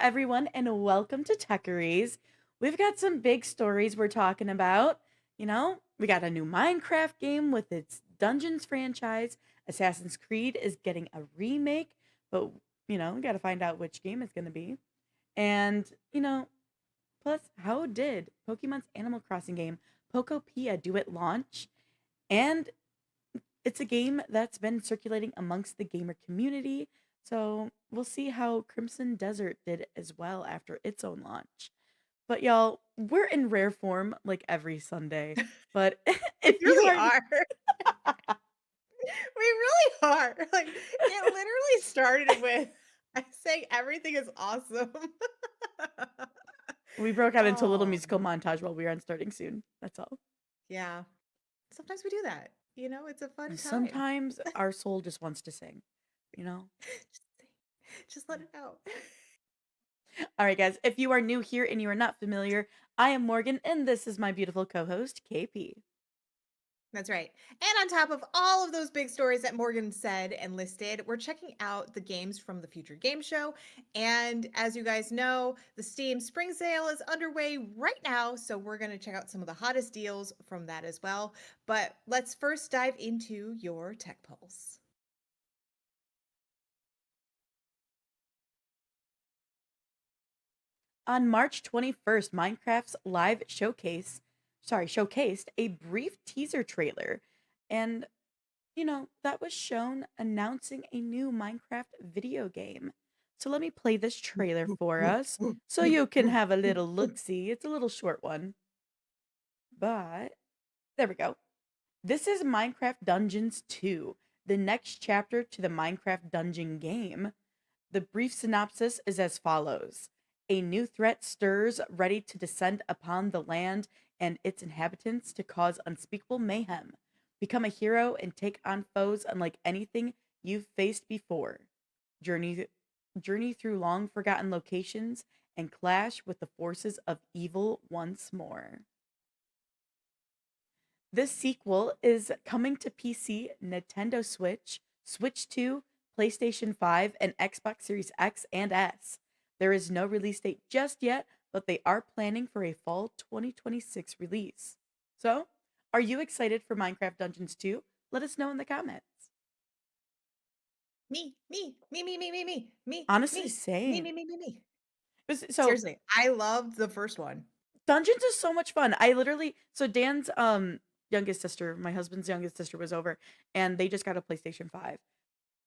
everyone, and welcome to Techyries. We've got some big stories we're talking about. We got a new Minecraft game with its Dungeons franchise. Assassin's Creed is getting a remake, but, we got to find out which game it's going to be. And, plus, how did Pokemon's Animal Crossing game, Pokopia, do at launch? And it's a game that's been circulating amongst the gamer community. So we'll see how Crimson Desert did as well after its own launch. But y'all, we're in rare form like every Sunday. But We if you really are are. We really are. Like, it literally started with I saying everything is awesome. we broke out into a little Oh, musical montage while we are on starting soon. That's all. yeah. Sometimes we do that. It's a fun time. Sometimes our soul just wants to sing, you know? Just say just let it out. All right, guys, if you are new here and you are not familiar, I am Morgan, and this is my beautiful co host, KP. That's right. And on top of all of those big stories that Morgan said and listed, we're checking out the games from the Future Game Show. And as you guys know, the Steam Spring Sale is underway right now. So we're going to check out some of the hottest deals from that as well. But let's first dive into your Tech Pulse. On March 21st, Minecraft's live showcased a brief teaser trailer. And, that was shown announcing a new Minecraft video game. So let me play this trailer for us so you can have a little look-see. It's a little short one, but there we go. This is Minecraft Dungeons 2, the next chapter to the Minecraft Dungeon game. The brief synopsis is as follows: a new threat stirs, ready to descend upon the land and its inhabitants to cause unspeakable mayhem. Become a hero and take on foes unlike anything you've faced before. Journey, journey through long forgotten locations and clash with the forces of evil once more. This sequel is coming to PC, Nintendo Switch, Switch 2, PlayStation 5, and Xbox Series X and S. There is no release date just yet, but they are planning for a fall 2026 release. So, are you excited for Minecraft Dungeons 2? Let us know in the comments. Me, Honestly, me, me, same. me, me, me, me. So Seriously, I loved the first one. Dungeons is so much fun. I literally so Dan's youngest sister, my husband's youngest sister was over and they just got a PlayStation 5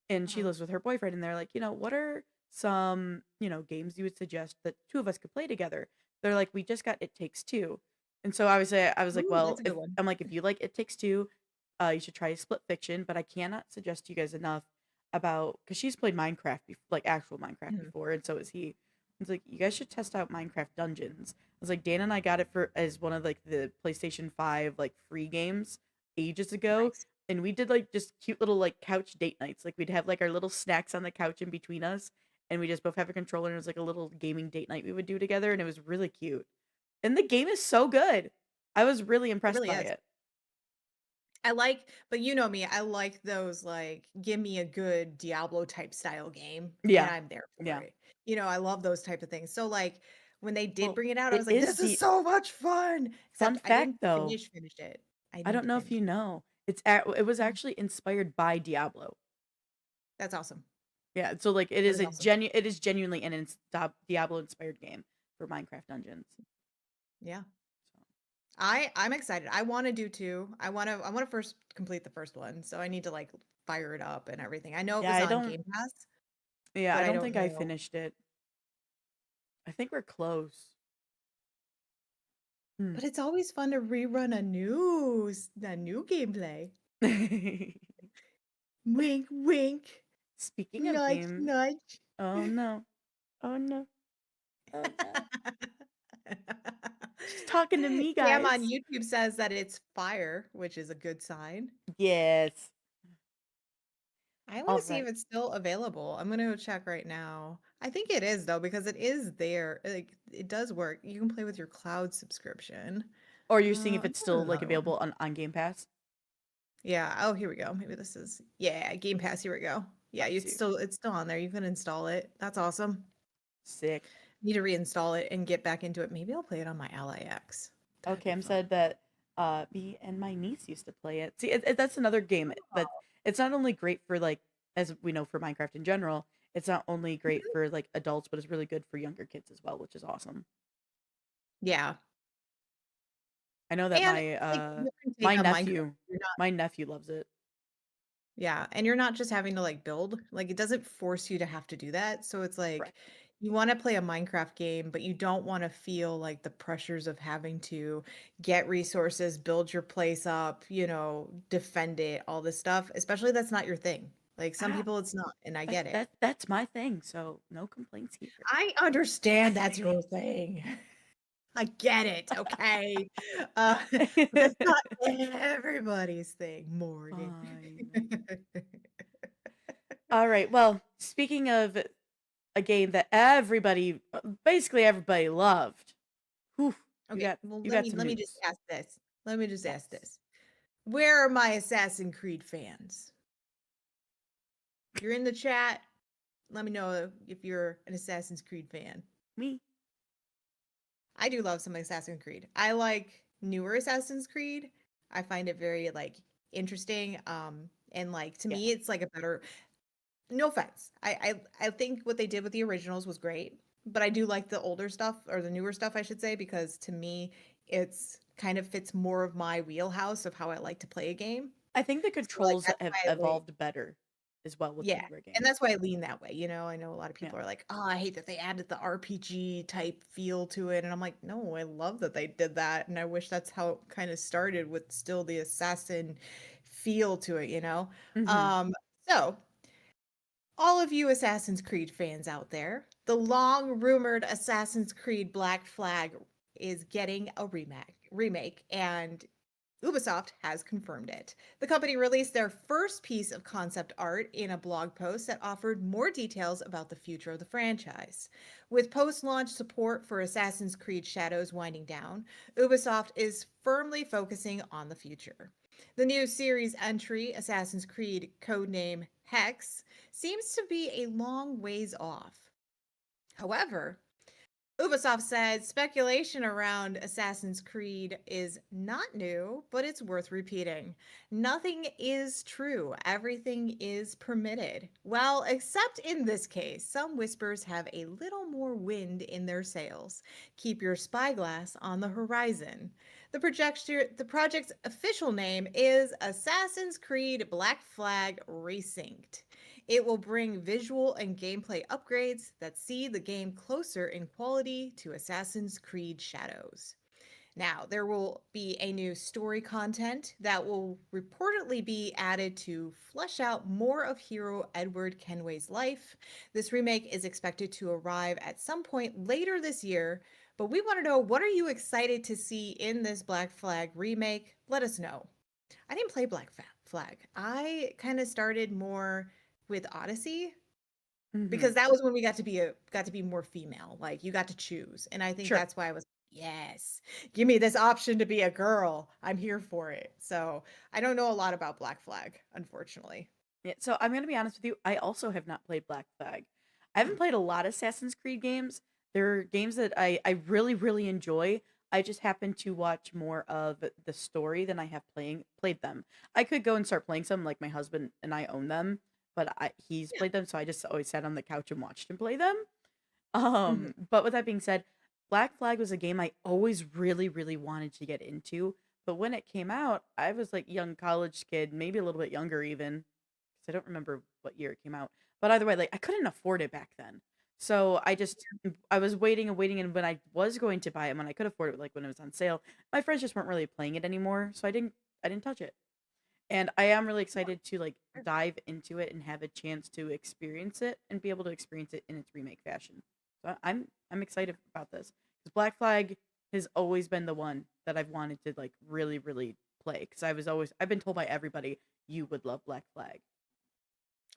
and she Uh-huh. lives with her boyfriend and they're like, what are some, games you would suggest that two of us could play together? They're like, we just got It Takes Two. And so I was like, Ooh, well, that's a good if one. I'm like, if you like It Takes Two, you should try Split Fiction, but I cannot suggest to you guys enough about because she's played Minecraft, like actual Minecraft Mhm. before, and so is he. It's like you guys should test out Minecraft Dungeons. I was like, Dan and I got it for as one of like the PlayStation 5 like free games ages ago, Nice. and we did like just cute little like couch date nights. Like we'd have like our little snacks on the couch in between us, and we just both have a controller, and it was like a little gaming date night we would do together, and it was really cute. And the game is so good. I was really It impressed really by is. it. But you know me, I like those like give me a good Diablo type style game and Yeah, I'm there for yeah. it. I love those type of things. So like when they did Well, bring it out, I it was like, is this is the so much fun. fun Except I fact didn't though. finish it. I I need don't to know if finish you it. know. It was Mhm. actually inspired by Diablo. That's awesome. Yeah, so like That is awesome. it is genuinely an Diablo inspired game for Minecraft Dungeons. Yeah. So I'm excited. I want to do two. I want to first complete the first one. So I need to like fire it up and everything. I know it yeah, was on Game Pass, but I I don't don't think I know. finished it. I think we're close. Hmm. But it's always fun to rerun a new gameplay. Wink, wink. Speaking of Nudge, game, nudge. oh no, oh no, oh no. She's talking to me, Cam on guys. YouTube says that it's fire, which is a good sign. Yes. I want All to see if right. it's still available. I'm gonna go check right now. I think it is though, because it is there. Like it does work. You can play with your cloud subscription. Or you're seeing if I'm it's going still with like another one. available on Game Pass. Yeah. Oh, here we go. Maybe this is yeah, Game Pass. Here we go. Yeah, Let's see. it's still on there. You can install it. That's awesome. Sick. Need to reinstall it and get back into it. Maybe I'll play it on my Ally X. Oh, That'd be Cam fun. said that me and my niece used to play it. See, that's another game that Oh. it's not only great for like, as we know for Minecraft in general, it's not only great Mhm. for like adults, but it's really good for younger kids as well, which is awesome. Yeah. I know that And it's like a different my take on Minecraft. nephew You're not my nephew loves it. Yeah, and you're not just having to like build. Like it doesn't force you to have to do that. So it's like Correct. you want to play a Minecraft game, but you don't want to feel like the pressures of having to get resources, build your place up, defend it, all this stuff. Especially that's not your thing. Like some Ah, people it's not, and I get it. that's my thing. So no complaints here. I understand that's your thing. I get it, okay? Uh, but that's not everybody's thing, Morgan. Fine. All right. Well, speaking of a game that basically everybody loved. Whew, Okay, well, you let got me some let me just news. ask this. Let me just ask Yes. this. Where are my Assassin's Creed fans? If you're in the chat, let me know if you're an Assassin's Creed fan. Me. I do love some Assassin's Creed. I like newer Assassin's Creed. I find it very like interesting. And like to Yeah. me, it's like a better. No offense. I think what they did with the originals was great, but I do like the older stuff or the newer stuff, I should say, because to me, it's kind of fits more of my wheelhouse of how I like to play a game. I think the So like controls that's have why I lean. evolved better as well with the Yeah. newer And games. that's why I lean that way. I know a lot of Yeah. people are like, "Oh, I hate that they added the RPG type feel to it." And I'm like, "No, I love that they did that." And I wish that's how it kind of started with still the assassin feel to it. Mhm. Um, so all of you Assassin's Creed fans out there, the long rumored Assassin's Creed Black Flag is getting a remake, and Ubisoft has confirmed it. The company released their first piece of concept art in a blog post that offered more details about the future of the franchise. With post launch support for Assassin's Creed Shadows winding down, Ubisoft is firmly focusing on the future. The new series entry, Assassin's Creed codename Hex, seems to be a long ways off. However, Ubisoft said speculation around Assassin's Creed is not new, but it's worth repeating. Nothing is true, everything is permitted. Well, except in this case, some whispers have a little more wind in their sails. Keep your spyglass on the horizon. The project's official name is Assassin's Creed Black Flag Resynced. It will bring visual and gameplay upgrades that see the game closer in quality to Assassin's Creed Shadows. Now, there will be a new story content that will reportedly be added to flesh out more of hero Edward Kenway's life. This remake is expected to arrive at some point later this year, but we want to know, what are you excited to see in this Black Flag remake? Let us know. I didn't play Flag. I kind of started more with Odyssey because Mhm. that was when we got to be more female. Like you got to choose. And I think Sure. that's why I was yes. Give me this option to be a girl. I'm here for it. So, I don't know a lot about Black Flag, unfortunately. Yeah, so I'm gonna be honest with you. I also have not played Black Flag. I haven't Mm, played a lot of Assassin's Creed games. They're games that I really really enjoy. I just happen to watch more of the story than I have played them. I could go and start playing some, like my husband and I own them, but he's yeah. played them, so I just always sat on the couch and watched him play them. Mhm. But with that being said, Black Flag was a game I always really really wanted to get into. But when it came out, I was like young college kid, maybe a little bit younger even, 'cause I don't remember what year it came out. But either way, like I couldn't afford it back then. So I was waiting and waiting, and when I was going to buy it, when I could afford it, like when it was on sale, my friends just weren't really playing it anymore, so I didn't touch it. And I am really excited to like dive into it and have a chance to experience it and be able to experience it in its remake fashion. So I'm excited about this because Black Flag has always been the one that I've wanted to like really really play because I've been told by everybody you would love Black Flag.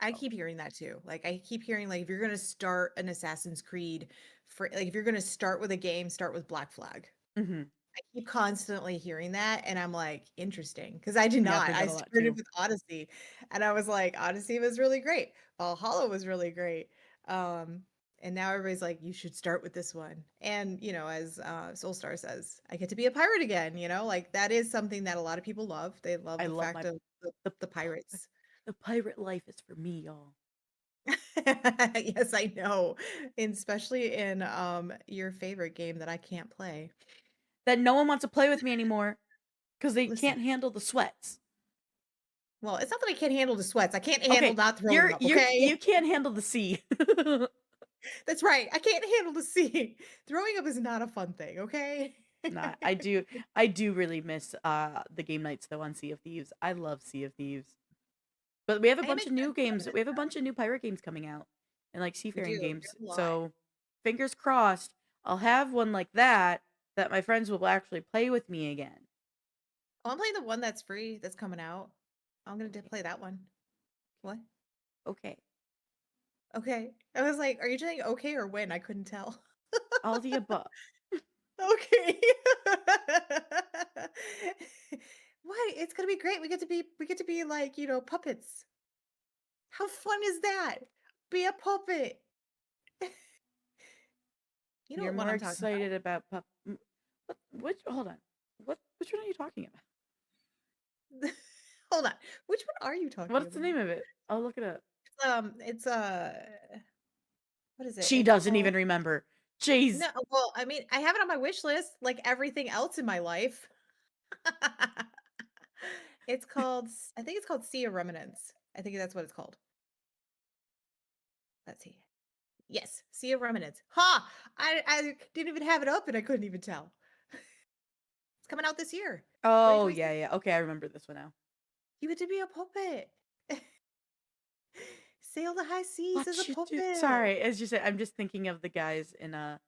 I So, keep hearing that too. Like I keep hearing like if you're going to start an Assassin's Creed for like if you're going to start with a game, start with Black Flag. mhm. I keep constantly hearing that, and I'm like, interesting, because I did Yeah, I've not. heard I that a lot started too. with Odyssey, and I was like, Odyssey was really great. Valhalla was really great. Um, And now everybody's like, you should start with this one. And, as Soulstar says, I get to be a pirate again, like that is something that a lot of people love. They love I the love fact my of the, the the pi- pirates. the pirate life is for me, y'all. Yes, I know. And especially in your favorite game that I can't play. That no one wants to play with me anymore because they Listen, can't handle the sweats. well, it's not that I can't handle the sweats. I can't handle Okay, not throwing up, okay? you can't handle the sea. That's right. I can't handle the sea. Throwing up is not a fun thing, okay? Nah, I do really miss the game nights though on Sea of Thieves. I love Sea of Thieves. But we have a I am bunch of new excited about games. it. We have a bunch of new pirate games coming out and like We seafaring do. We games. have a lot. So fingers crossed, I'll have one like that my friends will actually play with me again. Oh, I'm playing the one that's free that's coming out. I'm gonna Okay. play that one. What? Okay. Okay. I was like, are you saying okay or when? I couldn't tell. All the above. Okay. What? It's gonna be great. We get to be like, puppets. How fun is that? Be a puppet. You know You're what more I'm talking about. excited about what which hold on. Which one are you talking about? Hold on. Which one are you talking What's the about? name of it? I'll look it up. It's what is it? She It's doesn't called even remember. Jeez. No, well, I mean, I have it on my wish list like everything else in my life. I think it's called Sea of Remnants. I think that's what it's called. Let's see. Yes, Sea of Remnants. Ha! I didn't even have it up and I couldn't even tell. It's coming out this year, Oh, yeah, 2026. yeah. Okay, I remember this one now. You get to be a puppet. Sail the high seas as a What you do? puppet. Sorry, as you said, I'm just thinking of the guys in parts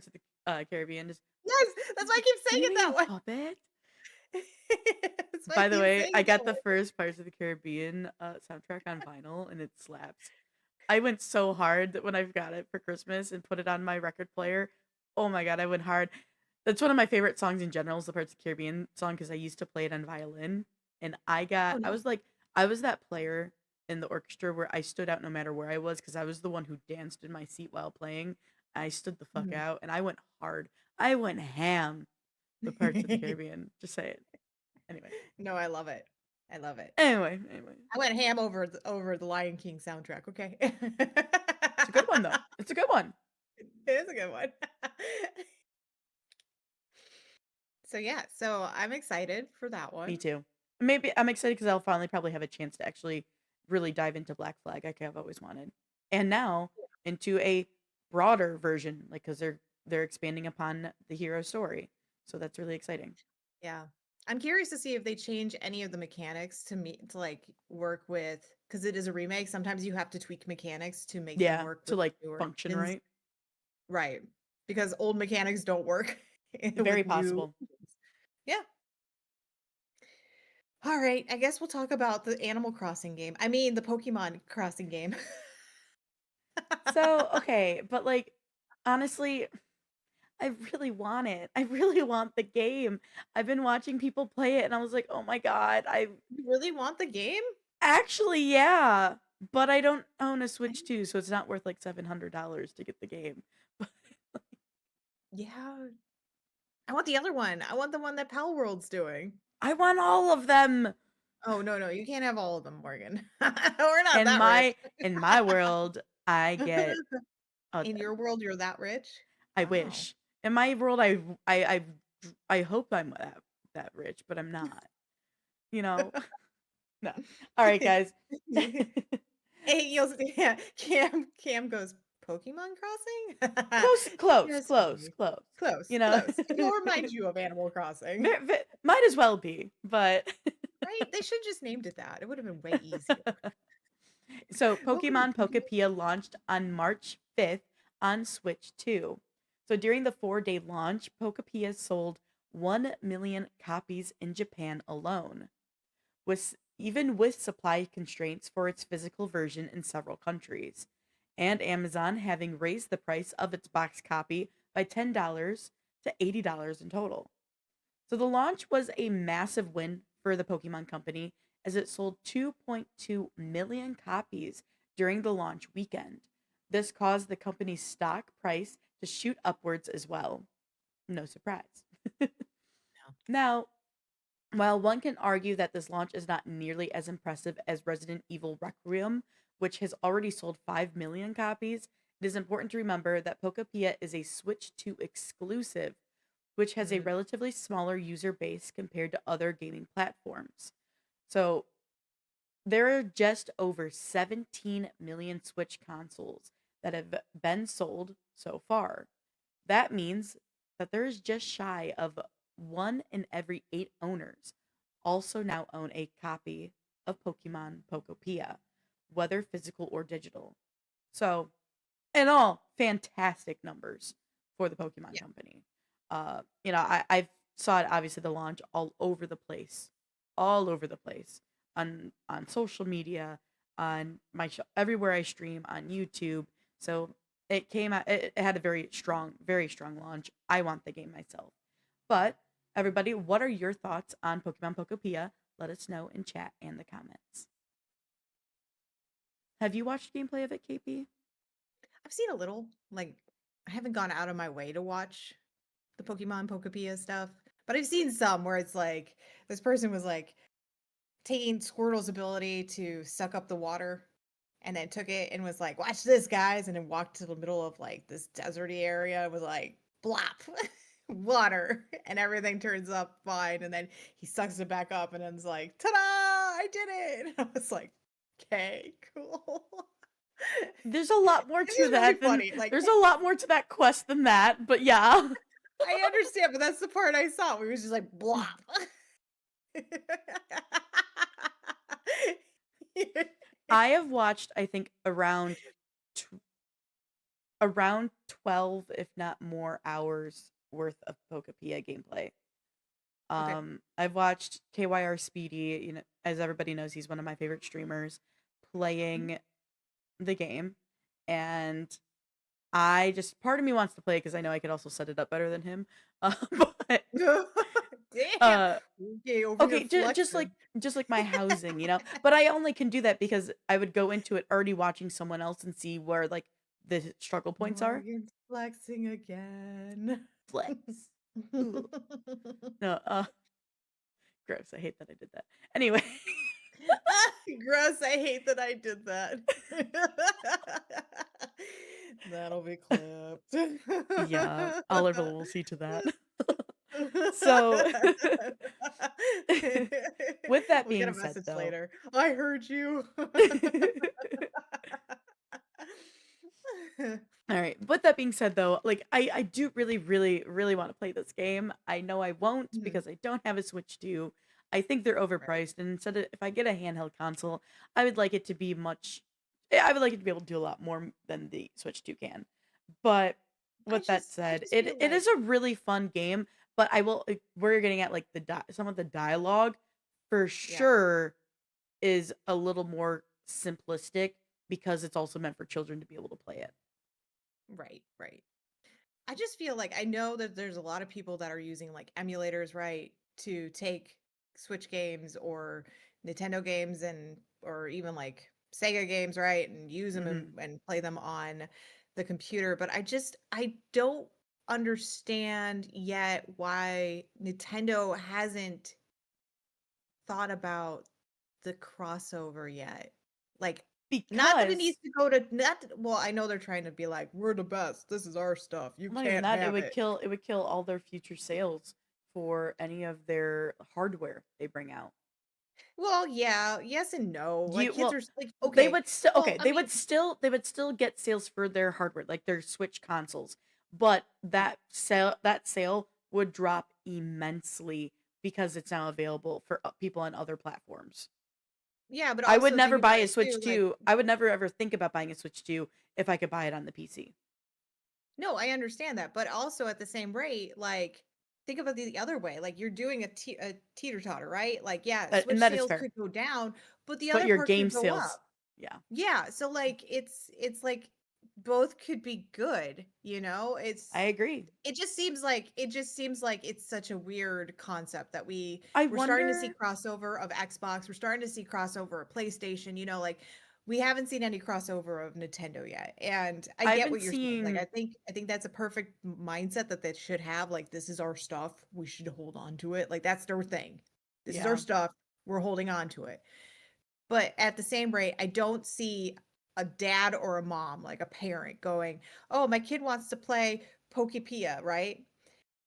of the Caribbean. Just Yes, that's why I keep saying you it be a that way. puppet? That's why I By the keep way, saying I it that got the way. first Parts of the Caribbean soundtrack on vinyl, and it slaps. I went so hard that when I got it for Christmas and put it on my record player. Oh my god, I went hard. That's one of my favorite songs in general, is the Parts of the Caribbean song because I used to play it on violin, and Oh no. I was that player in the orchestra where I stood out no matter where I was because I was the one who danced in my seat while playing. I stood the fuck Mhm. out and I went hard. I went ham with Parts of the Caribbean. Just say it. Anyway. No, I love it. I love it. Anyway. I went ham over the Lion King soundtrack, okay? It's a good one though. It's a good one. It is a good one. So, yeah, so I'm excited for that Me one. too. Maybe I'm excited because I'll finally probably have a chance to actually really dive into Black Flag like I've always wanted. And now into a broader version, like because they're expanding upon the hero story. So that's really exciting. Yeah. I'm curious to see if they change any of the mechanics to like work with because it is a remake. Sometimes you have to tweak mechanics to make them Yeah, work to with like newer function engines. right. Right. Because old mechanics don't work Very with new. possible. Yeah. All right. I guess we'll talk about the Animal Crossing game. I mean, the Pokemon Crossing game. So, okay, but like honestly, I really want it. I really want the game. I've been watching people play it and I was like, "Oh my god, I You really want the game? actually yeah." But I don't own a I Switch don't- 2, so it's not worth like $700 to get the game. Yeah. I want the other one. I want the one that Pal World's doing. I want all of them. Oh, no, no. You can't have all of them, Morgan. We're not In that rich. my world, I get In your them. world, you're that rich? I Wow. wish. In my world, I I hope I'm that rich, but I'm not. You know? No. All right, guys. Hey, yeah, Cam goes, "Pokemon Crossing?" Close, Yes, close, honey. close. Close, You know? close. It'll remind you of Animal Crossing, Might as well be, but right? They should just named it that. It would have been way easier. so What were you Pokemon thinking? Pokopia launched on March 5th on Switch 2. So during the 4-day launch, Pokopia sold 1 million copies in Japan alone, even with supply constraints for its physical version in several countries, and Amazon having raised the price of its box copy by $10 to $80 in total. So the launch was a massive win for the Pokemon Company as it sold 2.2 million copies during the launch weekend. This caused the company's stock price to shoot upwards as well. No surprise. Now, while one can argue that this launch is not nearly as impressive as Resident Evil Requiem, which has already sold 5 million copies, it is important to remember that Pokopia is a Switch 2 exclusive, which has a Mm, relatively smaller user base compared to other gaming platforms. So, there are just over 17 million Switch consoles that have been sold so far. That means that there is just shy of one in every 8 owners also now own a copy of Pokemon Pokopia, whether physical or digital. So, in all, fantastic numbers for the Pokemon yeah. company. I've saw it obviously the launch all over the place on social media, on my everywhere I stream on YouTube. So it came out. It had a very strong launch. I want the game myself. But everybody, what are your thoughts on Pokemon Pokopia? Let us know in chat and the comments. Have you watched gameplay of it, KP? I've seen a little. Like, I haven't gone out of my way to watch the Pokemon Pokopia stuff, but I've seen some where it's like this person was like taking Squirtle's ability to suck up the water and then took it and was like, "Watch this, guys," and then walked to the middle of like this deserty area and was like, "Blop." Water and everything turns up fine and then he sucks it back up and then's like, "Ta-da! I did it." And I was like, "Okay, cool." There's a lot more It to is really that than funny. Like, there's a lot more to that quest than that, but yeah. I understand, but that's the part I saw where he was just like, "Blop." I have watched I think tw- around 12 if not more hours worth of Pokopia gameplay. Okay. I've watched KYR Speedy, as everybody knows, he's one of my favorite streamers Mhm. playing the game, and I just part of me wants to play because I know I could also set it up better than him. But Damn. uh Okay, over here okay, flexing. just like my housing. But I only can do that because I would go into it already watching someone else and see where like the struggle points are. Morgan's flexing again. Flex. Ooh. No, gross. I hate that I did that. Anyway, Gross, I hate that I did that. That'll be clipped. yeah, Oliver will see to that. So, with that We'll get being a said, message though, later. I heard you. all right. With that being said, though, like I do really want to play this game. I know I won't Mhm. because I don't have a Switch 2. I think they're Right. overpriced, and instead of if I get a handheld console, I would like it to be much. I would like it to be able to do a lot more than the Switch 2 can. But with that I said, just it feel it is like a really fun game. But I will where you're getting at like some of the dialogue for yeah, sure is a little more simplistic because it's also meant for children to be able to play it. right, right. I just feel like I know that there's a lot of people that are using like emulators, right, to take Switch games or Nintendo games and or even like Sega games, right, and use them Hmm. and play them on the computer. But I don't understand yet why Nintendo hasn't thought about the crossover yet. Like, not that it Because needs to go to not well, I know they're trying to be like, "We're the best. This is our stuff. You not even can't that, have it." it would kill all their future sales for any of their hardware they bring out. Well, yeah, yes and no. Like, You kids are well, like, okay. Well, I mean, they would still get sales for their hardware, like their Switch consoles, but that sale would drop immensely because it's now available for people on other platforms. yeah, but I would also never think buy about a it Switch too, like 2. I would never ever think about buying a Switch 2 if I could buy it on the PC. no, I understand that, but also at the same rate, like, think about the other way. Like, you're doing a teeter-totter, right? Like, yeah, And Switch that is sales fair. could go down, but the But other your part game could go sales, up. yeah, Yeah, so, like, it's like both could be good, you know? I agree. It just seems like it's such a weird concept that I we're starting to see wonder crossover of Xbox, we're starting to see crossover of PlayStation, you know, like We haven't seen any crossover of Nintendo yet, and I I've get been what you're saying. Like, seeing I think that's a perfect mindset that they should have. Like, this is our stuff. We should hold on to it. Like, that's their thing. This is our yeah. stuff. We're holding on to it. But at the same rate, I don't see a dad or a mom, like a parent, going, "Oh, my kid wants to play Pokopia, right?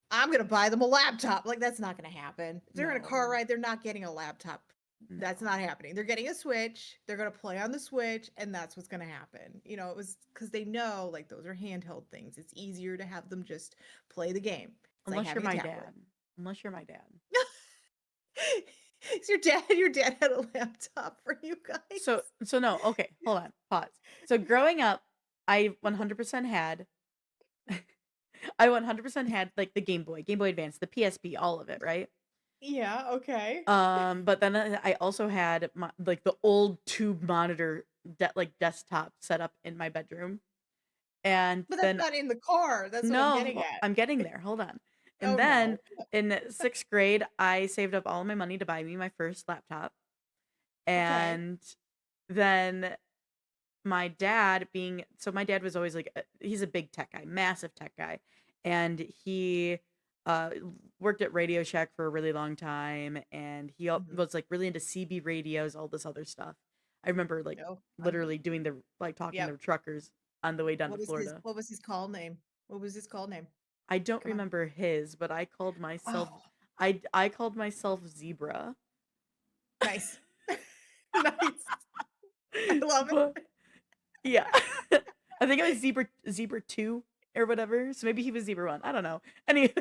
I'm gonna buy them a laptop." Like, that's not gonna happen. If they're in a car No. ride, they're not getting a laptop. That's No. not happening. They're getting a Switch, they're gonna play on the Switch, and that's what's gonna happen. It was because they know, like, those are handheld things. It's easier to have them just play the game. It's like Unless you're having a my tablet. dad. Unless you're my dad. Is your dad had a laptop for you So guys? so no, okay, hold on, pause. So growing up, I 100% had I 100% had like the Game Boy Advance, the PSP, all of it, right? Yeah, okay. But then I also had my like the old tube monitor like desktop set up in my bedroom. And But that's then not in the car, that's what I'm getting no, at. I'm getting there. Hold on. And Oh, then no. in 6th grade, I saved up all my money to buy me my first laptop. Okay. And then my dad was always like he's a big tech guy, massive tech guy, and he uh worked at Radio Shack for a really long time, and Mhm. was like really into CB radios, all this other stuff. I remember like No, literally doing the like talking to yep. the truckers on the way down to Florida. What was his call name? What was his call name? I don't Come on. remember his, but Oh, I called myself Zebra. nice. Nice. I love But it. yeah. I think it was Zebra 2 or whatever. So maybe he was Zebra 1. I don't know. Any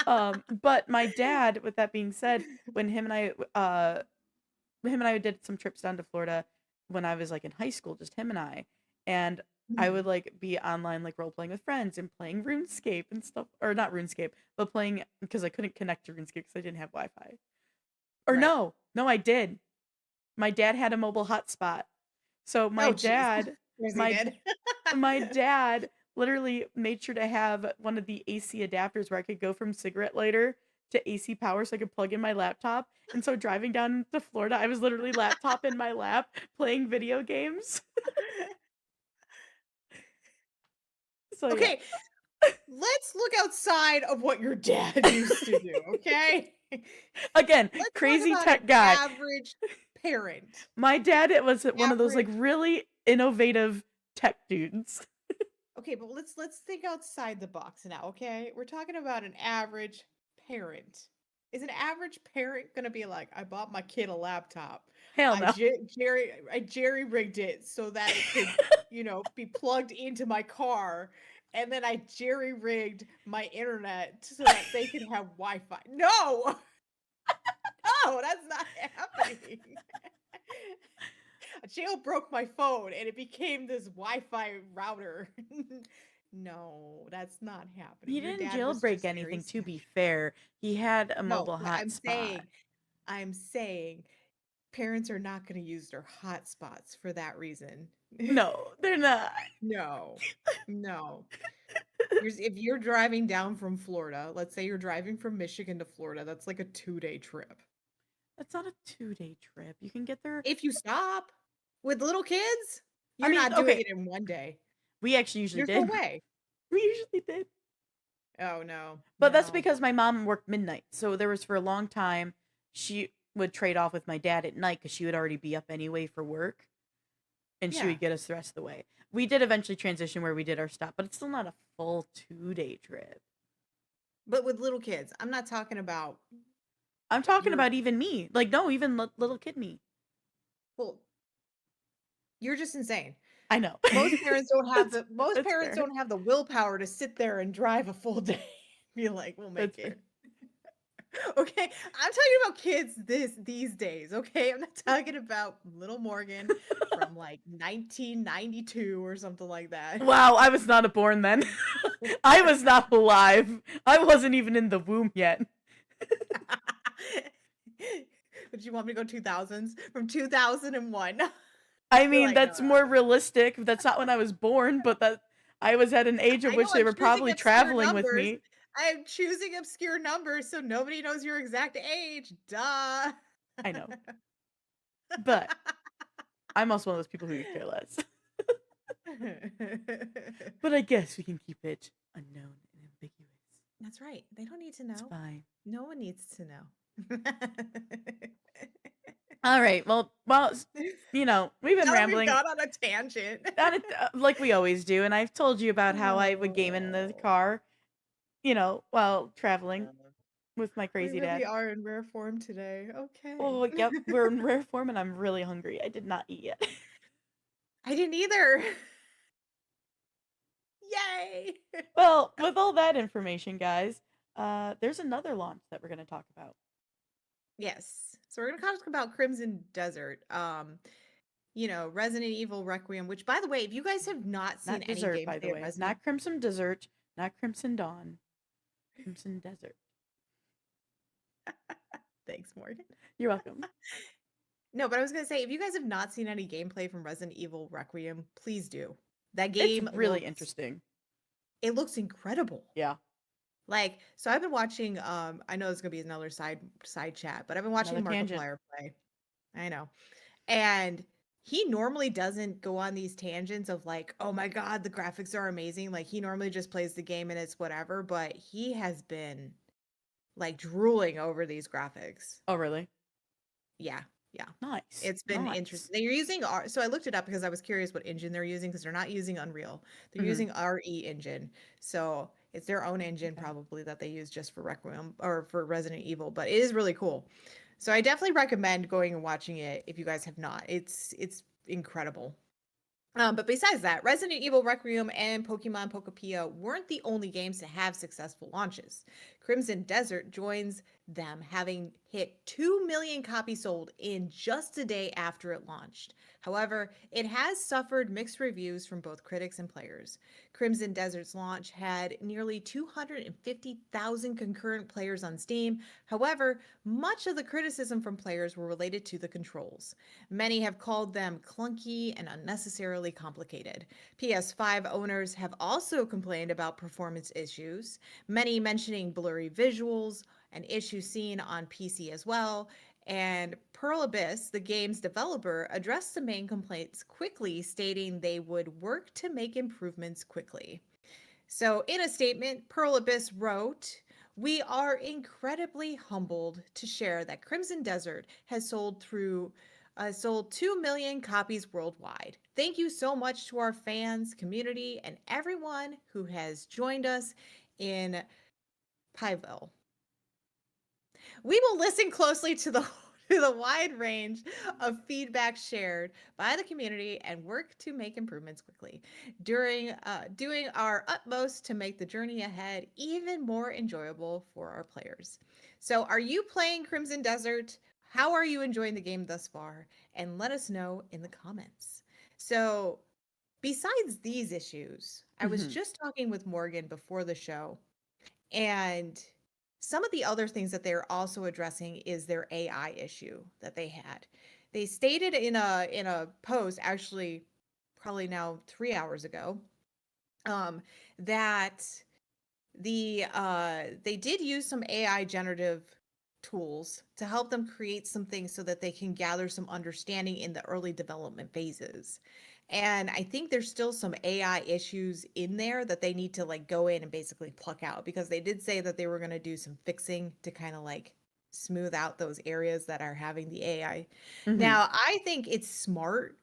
but my dad, with that being said, when him and I did some trips down to Florida when I was like in high school, just him and I, and I would Mhm. like be online like role playing with friends and playing RuneScape and stuff, or not RuneScape, but playing because I couldn't connect to RuneScape because I didn't have Wi-Fi. Or Right. no, I did. My dad had a mobile hotspot. So Oh, jeez. Yes, he my did. my dad literally made sure to have one of the AC adapters where I could go from cigarette lighter to AC power so I could plug in my laptop. And so driving down to Florida, I was literally laptop in my lap playing video games. So yeah. Okay, let's look outside of what your dad used to do, okay? Again, Let's talk crazy about an tech guy. average parent. My dad it was one of those like Average. really innovative tech dudes. Okay, but let's think outside the box now, okay? We're talking about an average parent. Is an average parent gonna be like, I bought my kid a laptop. Hell no. I jerry rigged it so that it could, be plugged into my car, and then I jerry rigged my internet so that they could have Wi-Fi. No, no, that's not happening. A jailbroke my phone and it became this Wi-Fi router. No, that's not happening. He Your didn't dad was jailbreak just very anything, to be special. fair. He had a No, mobile but hotspot. I'm saying parents are not going to use their hotspots for that reason. No, they're not. No, no. If you're driving down from Florida, let's say you're driving from Michigan to Florida, that's like a 2-day trip. That's not a 2-day trip. You can get there. If you stop with little kids, I you're mean, not doing okay, it in 1 day. we actually usually There's no did. way. We usually did. Oh, no. But that's No. because my mom worked midnight. So there was for a long time, she would trade off with my dad at night because she would already be up anyway for work and she Yeah, would get us the rest of the way. We did eventually transition where we did our stop, but it's still not a full 2-day trip. but with little kids, I'm not talking about I'm talking your about even me. Like, no, even little kid me. well, you're just insane. I know. That's, Most that's parents fair. don't have the willpower to sit there and drive a full day. Be like, "We'll That's make fair. it." Okay? I'm talking about kids these days, okay? I'm not talking about little Morgan from, like, 1992 or something like that. Wow, I was not born then. I was not alive. I wasn't even in the womb yet. Would you want me to go 2000s? From 2001. I You're mean, like, "No, that's no, more no." realistic. That's not when I was born, but that I was at an age of I know which they I'm were choosing probably obscure traveling with numbers. me. I'm choosing obscure numbers so nobody knows your exact age. Duh. I know. But I'm also one of those people who could care less. But I guess we can keep it unknown and ambiguous. That's right. They don't need to It's know. fine. No one needs to know. All right. Well, we've been Now we've rambling gone on a tangent. on it like we always do, and I've told you about how I would game in the Oh, car, while traveling yeah. with my We crazy really dad. are in rare form today. Okay. Oh, yep, we're in rare form, and I'm really hungry. I did not eat yet. I didn't either. Yay! Well, with all that information, guys, there's another launch that we're going to talk about. Yes. So we're gonna talk about Crimson Desert. Resident Evil Requiem, which by the way, if you guys have not seen Not any dessert, by the gameplay of way. Resident Not Crimson Dessert, not Crimson Dawn, Crimson Desert. Thanks, Morgan. You're welcome. No, but I was gonna say, if you guys have not seen any gameplay from Resident Evil Requiem, please do. That It's game really looks interesting. it looks incredible. Yeah. Like, so I've been watching, I know it's gonna be another side chat, but I've been Another watching tangent. Markiplier play. I know. And he normally doesn't go on these tangents of like, oh my God, the graphics are amazing. Like he normally just plays the game and it's whatever, but he has been like drooling over these graphics. Oh, really? Yeah, yeah. Nice. It's been Nice. interesting. They're using so I looked it up because I was curious what engine they're using because they're not using Unreal. They're Hmm. using RE engine. So it's their own engine Okay. probably that they use just for Requiem or for Resident Evil, but it is really cool. So I definitely recommend going and watching it if you guys have not. It's incredible. But besides that, Resident Evil Requiem and Pokemon Pokopia weren't the only games to have successful launches. Crimson Desert joins them, having hit 2 million copies sold in just a day after it launched. However, it has suffered mixed reviews from both critics and players. Crimson Desert's launch had nearly 250,000 concurrent players on Steam. However, much of the criticism from players were related to the controls. Many have called them clunky and unnecessarily complicated. PS5 owners have also complained about performance issues, many mentioning blurry visuals, an issue seen on PC as well. And Pearl Abyss, the game's developer, addressed the main complaints quickly, stating they would work to make improvements quickly. So, in a statement, Pearl Abyss wrote, "We are incredibly humbled to share that Crimson Desert has sold 2 million copies worldwide. Thank you so much to our fans, community, and everyone who has joined us in Pyville. We will listen closely to the to the wide range of feedback shared by the community and work to make improvements quickly, during doing our utmost to make the journey ahead even more enjoyable for our players." So, are you playing Crimson Desert? How are you enjoying the game thus far? And let us know in the comments. So, besides these issues, I was Hmm. just talking with Morgan before the show, and some of the other things that they're also addressing is their AI issue that they had. They stated in a post, actually probably now 3 hours ago, that they did use some AI generative tools to help them create some things so that they can gather some understanding in the early development phases. And I think there's still some AI issues in there that they need to like go in and basically pluck out because they did say that they were going to do some fixing to kind of like smooth out those areas that are having the AI. Hmm. Now, I think it's smart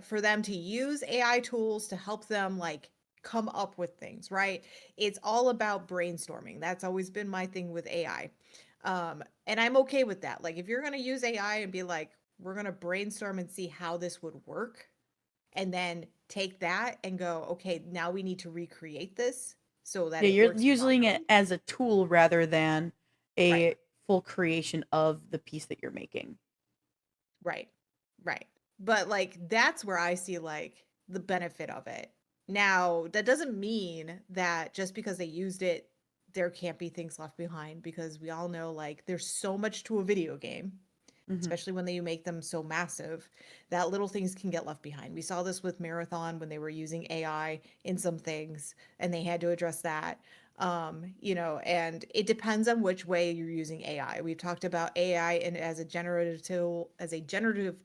for them to use AI tools to help them like come up with things, right? It's all about brainstorming. That's always been my thing with AI. And I'm okay with that. Like if you're going to use AI and be like, we're going to brainstorm and see how this would work, and then take that and go, okay, now we need to recreate this so that Yeah, it you're works using it properly. as a tool rather than Right. a full creation of the piece that you're making. Right. Right. But like that's where I see like the benefit of it. Now, that doesn't mean that just because they used it, there can't be things left behind because we all know like there's so much to a video game, Hmm. especially when they make them so massive, that little things can get left behind. We saw this with Marathon when they were using AI in some things and they had to address that. And it depends on which way you're using AI. We've talked about AI and as a generative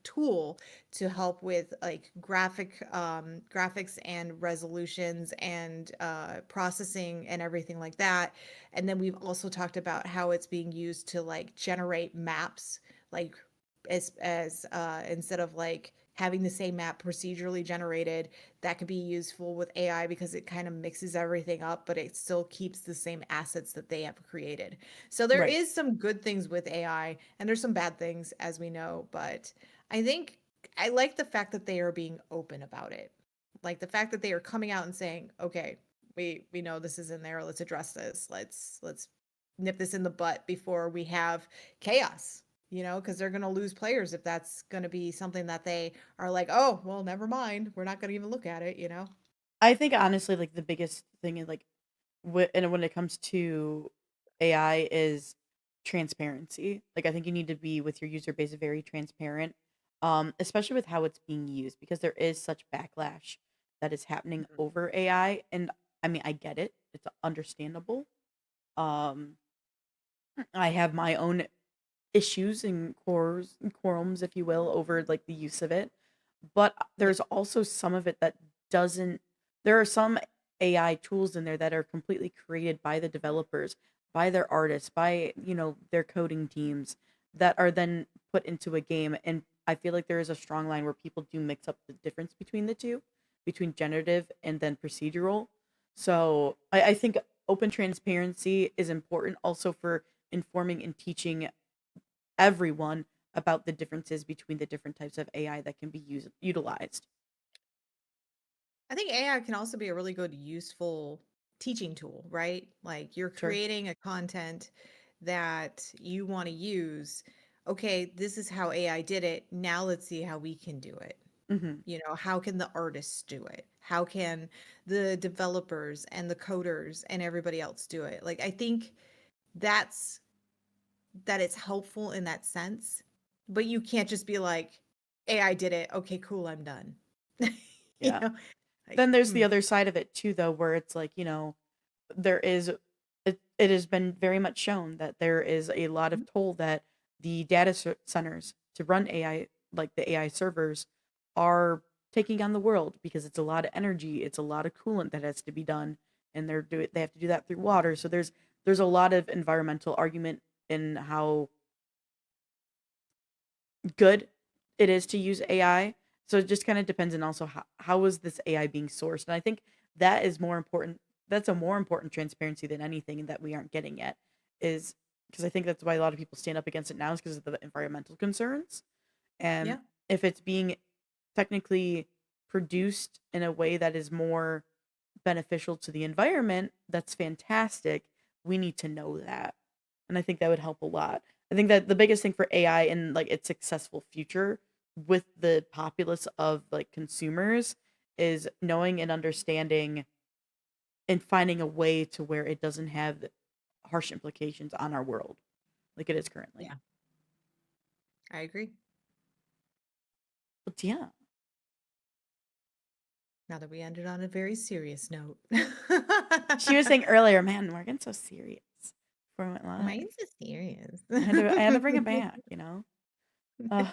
tool to help with like graphics and resolutions and processing and everything like that. And then we've also talked about how it's being used to like generate maps, like as instead of like having the same map procedurally generated, that could be useful with AI because it kind of mixes everything up, but it still keeps the same assets that they have created. So there Right. is some good things with AI and there's some bad things, as we know, but I think I like the fact that they are being open about it. Like the fact that they are coming out and saying, "Okay, we know this is in there. Let's address this. Let's nip this in the butt before we have chaos." Because they're going to lose players if that's going to be something that they are like, "Oh, well, never mind. We're not going to even look at it." I think honestly, like the biggest thing is like, and when it comes to AI is transparency. Like I think you need to be with your user base very transparent, especially with how it's being used because there is such backlash that is happening Mhm. over AI. And I mean, I get it; it's understandable. Um, I have my own issues and quorums, if you will, over like the use of it. But Yeah. there's also some of it that doesn't. There are some AI tools in there that are completely created by the developers, by their artists, by their coding teams that are then put into a game. And I feel like there is a strong line where people do mix up the difference between the two, between generative and then procedural. So I think open transparency is important also for informing and teaching everyone about the differences between the different types of AI that can be utilized. I think AI can also be a really good, useful teaching tool, right? Like you're Sure. creating a content that you want to use. Okay, this is how AI did it. Now let's see how we can do it. Hmm. How can the artists do it? How can the developers and the coders and everybody else do it? Like I think that's that it's helpful in that sense, but you can't just be like, AI did it. Okay, cool, I'm done. you Yeah. know, like, Then there's the other side of it too, though, where it's like there is it has been very much shown that there is a lot of toll that the centers to run AI, like the AI servers, are taking on the world because it's a lot of energy, it's a lot of coolant that has to be done, and they have to do that through water. So there's a lot of environmental argument in how good it is to use AI. So it just kind of depends, and also how is this AI being sourced? And I think that is more important. That's a more important transparency than anything that we aren't getting yet. Is because I think that's why a lot of people stand up against it now is because of the environmental concerns. And yeah. if it's being technically produced in a way that is more beneficial to the environment, that's fantastic. We need to know that. And I think that would help a lot. I think that the biggest thing for AI and like its successful future with the populace of like consumers is knowing and understanding and finding a way to where it doesn't have harsh implications on our world like it is currently. Yeah, I agree. But yeah, Now that we ended on a very serious note. she was saying earlier, man, we're getting so serious before we went live. Mine's so serious. I had to bring it back. Uh,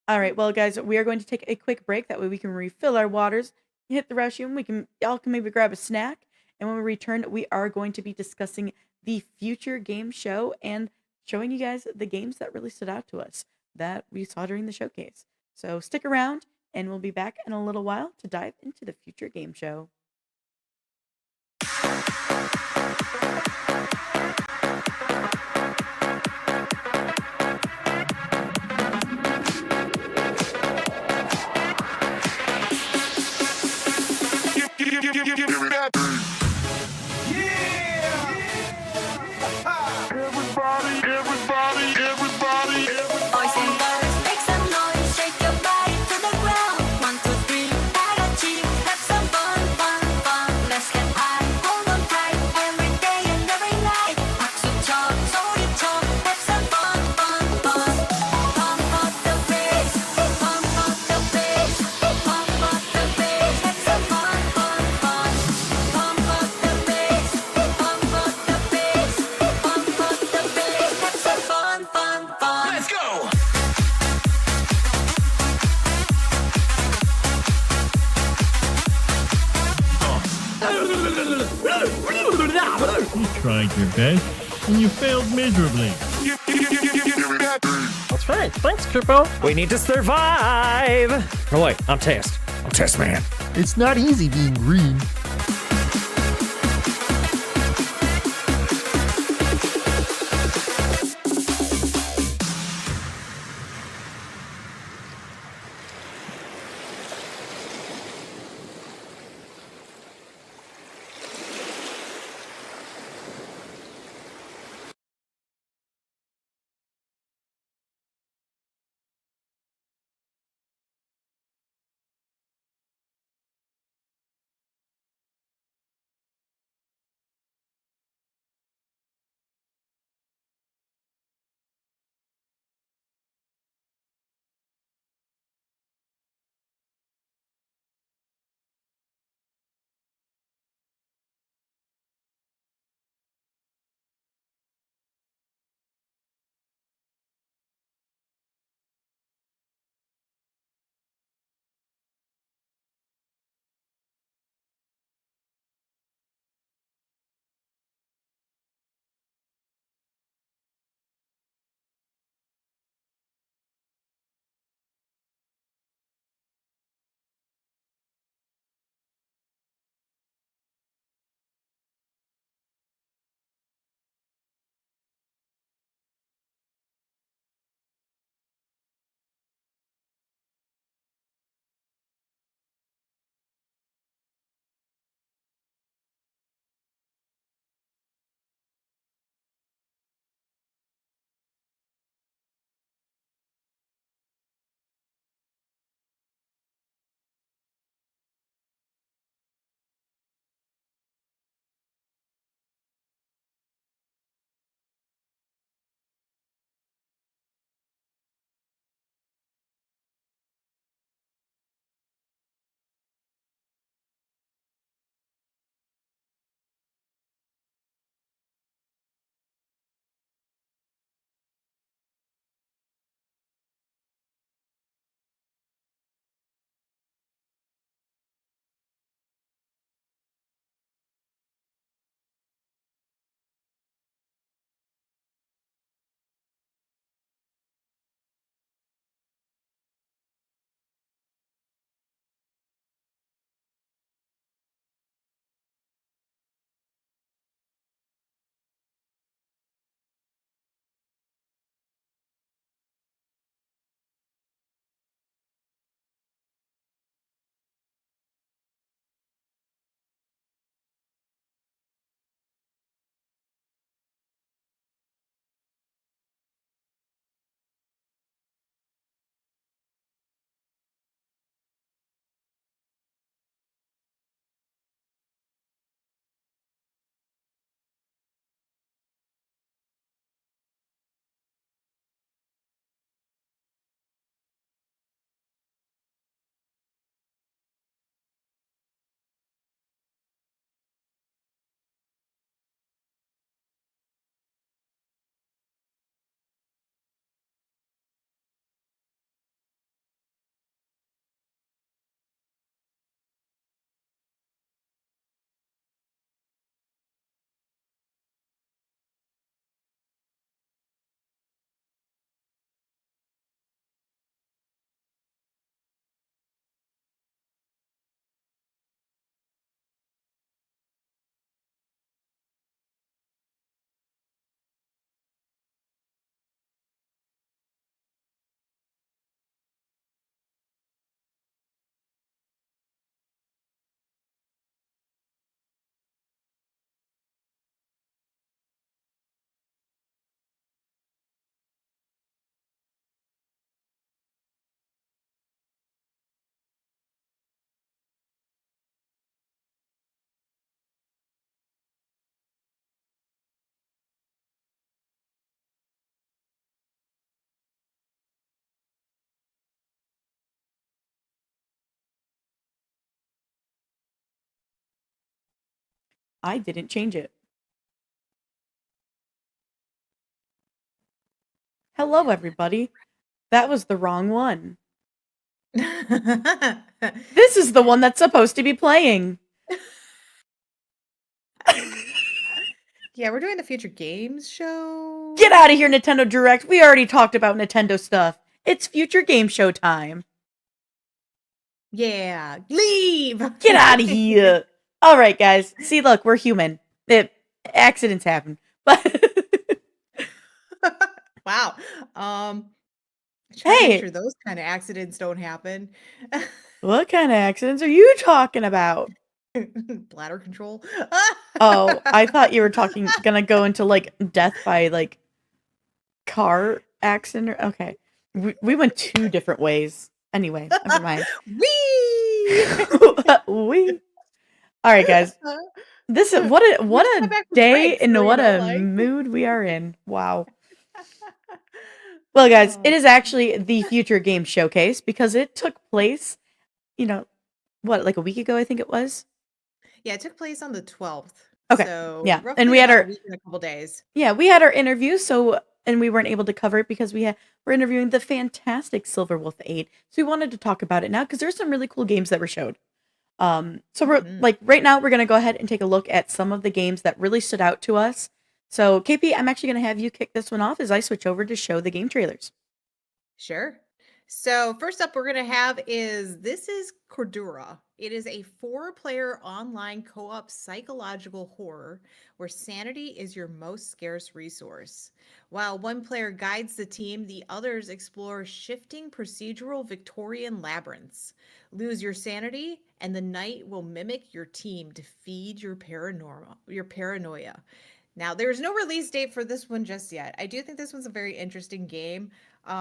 All right, well, guys, we are going to take a quick break. That way, we can refill our waters, hit the restroom. Y'all can maybe grab a snack, and when we return, we are going to be discussing the future game show and showing you guys the games that really stood out to us that we saw during the showcase. So stick around, and we'll be back in a little while to dive into the future game show. Boys and girls, make some noise, shake your body to the ground. 1, 2, 3, 다 같이 have some fun, fun, fun. Let's get high, hold on tight, every day and every night. 박수 쳐, 소리 쳐, have some fun, fun, fun. Pump up the bass, pump up the bass, pump up the bass. Have some fun, fun, fun. You tried your best, and you failed miserably. That's right. Thanks, Kupo. We need to survive! Oh wait, I'm Test. I'm Test Man. It's not easy being green. I didn't change it. Hello, everybody. That was the wrong one. This is the one that's supposed to be playing. Yeah, we're doing the Future Games show. Get out of here, Nintendo Direct. We already talked about Nintendo stuff. It's future game show time. Yeah, leave. Get out of here. All right, guys. See, look, we're human. Accidents happen. But Wow. Trying to make hey, sure those kind of accidents don't happen. what kind of accidents are you talking about? Bladder control. Oh, I thought you were gonna go into like death by like car accident. Okay, we went two different ways. Anyway, never mind. Wee! we. All right, guys. This is We what just got a back from day break, so and you what know, a like. mood we are in. Wow. Well, guys, Oh. it is actually the Future Game Showcase because it took place, you know, what, like a week ago, I think it was? Yeah, it took place on the 12th. Okay. So Yeah. And roughly we had about a our week and a couple days. we had our interview, so and we weren't able to cover it because we're interviewing the fantastic Silver Wolf 8. So we wanted to talk about it now because there's some really cool games that were showed. So we're Mhm. like right now we're gonna go ahead and take a look at some of the games that really stood out to us. So KP, I'm actually gonna have you kick this one off as I switch over to show the game trailers. Sure. So first up we're gonna have this is Cordura. It is a 4-player online co-op psychological horror where sanity is your most scarce resource. While one player guides the team, the others explore shifting procedural Victorian labyrinths. Lose your sanity, and the night will mimic your team to feed your paranoia. Now, there's no release date for this one just yet. I do think this one's a very interesting game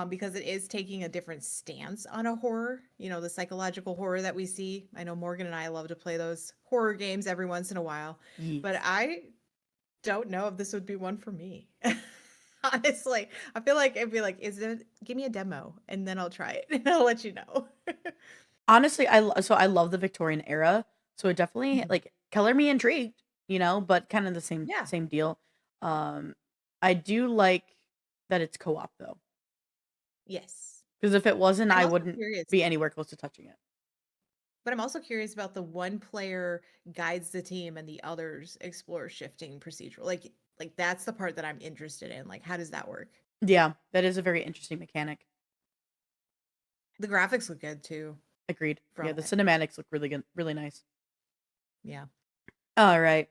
because it is taking a different stance on a horror, the psychological horror that we see. I know Morgan and I love to play those horror games every once in a while, but Yes. I don't know if this would be one for me. Honestly, I feel like it'd be like, give me a demo and then I'll try it and I'll let you know. Honestly, I love the Victorian era, so it definitely Mhm. like color me intrigued, but kind of the Yeah. same deal. Um, I do like that it's co-op though, Yes. because if it wasn't, I'm I also wouldn't curious. be anywhere close to touching it. But I'm also curious about the one player guides the team and the others explore shifting procedural. Like that's the part that I'm interested in. Like how does that work? Yeah, that is a very interesting mechanic. The graphics look good too Agreed. Yeah, from the it. cinematics look really good, really nice. Yeah. All right,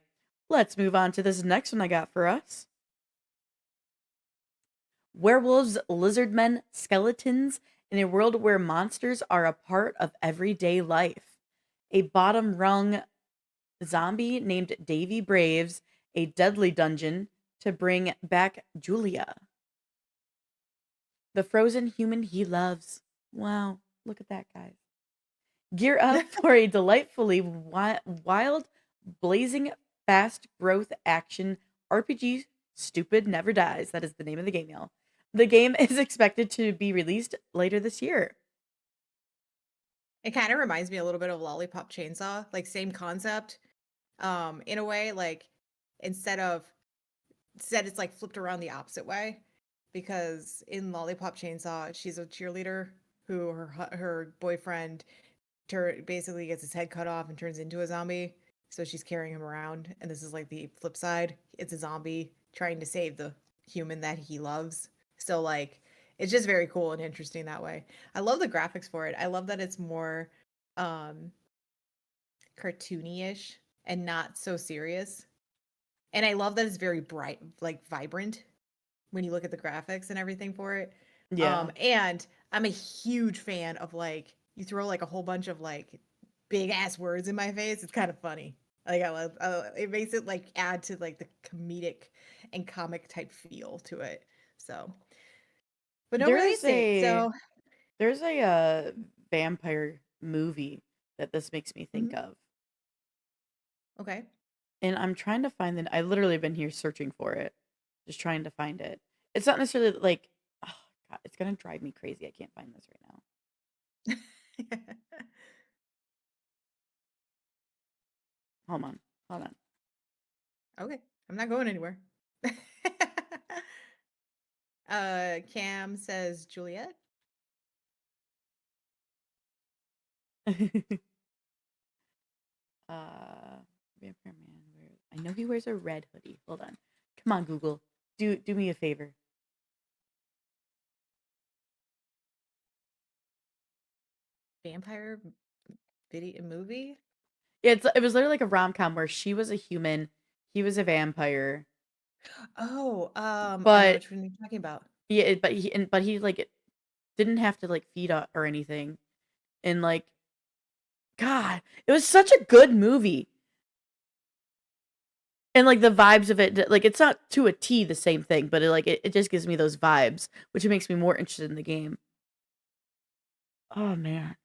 let's move on to this next one I got for us. Werewolves, lizardmen, skeletons in a world where monsters are a part of everyday life. A bottom rung zombie named Davy braves a deadly dungeon to bring back Julia, the frozen human he loves. Wow, look at that, guys. Gear up for a delightfully wild, blazing, fast growth action RPG. Stupid Never Dies. That is the name of the game, y'all. The game is expected to be released later this year. It kind of reminds me a little bit of Lollipop Chainsaw, like same concept. In a way, like instead of instead it's like flipped around the opposite way because in Lollipop Chainsaw, she's a cheerleader who her boyfriend basically gets his head cut off and turns into a zombie. So she's carrying him around, and this is like the flip side. It's a zombie trying to save the human that he loves. So like it's just very cool and interesting that way. I love the graphics for it. I love that it's more um cartoony-ish and not so serious. And I love that it's very bright, like vibrant when you look at the graphics and everything for it. Yeah. And I'm a huge fan of like you throw like a whole bunch of like big ass words in my face. It's kind of funny. Like I love it makes it like add to like the comedic and comic type feel to it. So, but no There's release date. a So, there's a vampire movie that this makes me think mhm, of. okay. And I'm trying to find I literally been here searching for it. Just trying to find it. It's not necessarily like oh god, it's gonna drive me crazy. I can't find this right now. Hold on. Hold on. Okay. I'm not going anywhere. Cam says Juliet. uh Vampire Man I know he wears a red hoodie. Hold on. Come on, Google. Do me a favor. Vampire video movie? It was literally like a rom-com where she was a human, he was a vampire. Oh, I know But which one you're talking about. yeah, but he like didn't have to like feed or anything. And like God, it was such a good movie. And like the vibes of it, like it's not to a T the same thing, but it just gives me those vibes, which makes me more interested in the game. Oh man,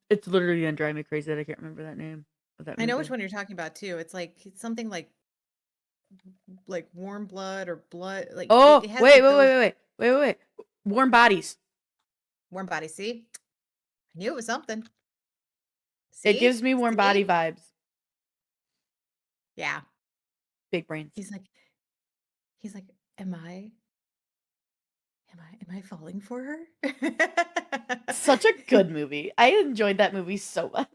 it's literally gonna drive me crazy that I can't remember that name of that I know which movie. one you're talking about too. It's something like warm blood or blood. Like it Oh has like those wait! Warm Bodies. warm bodies. See, I knew it was something. It See, gives me Warm Body see, vibes. yeah. Big brains. He's like, he's like, am I falling for her? Such a good movie. I enjoyed that movie so much.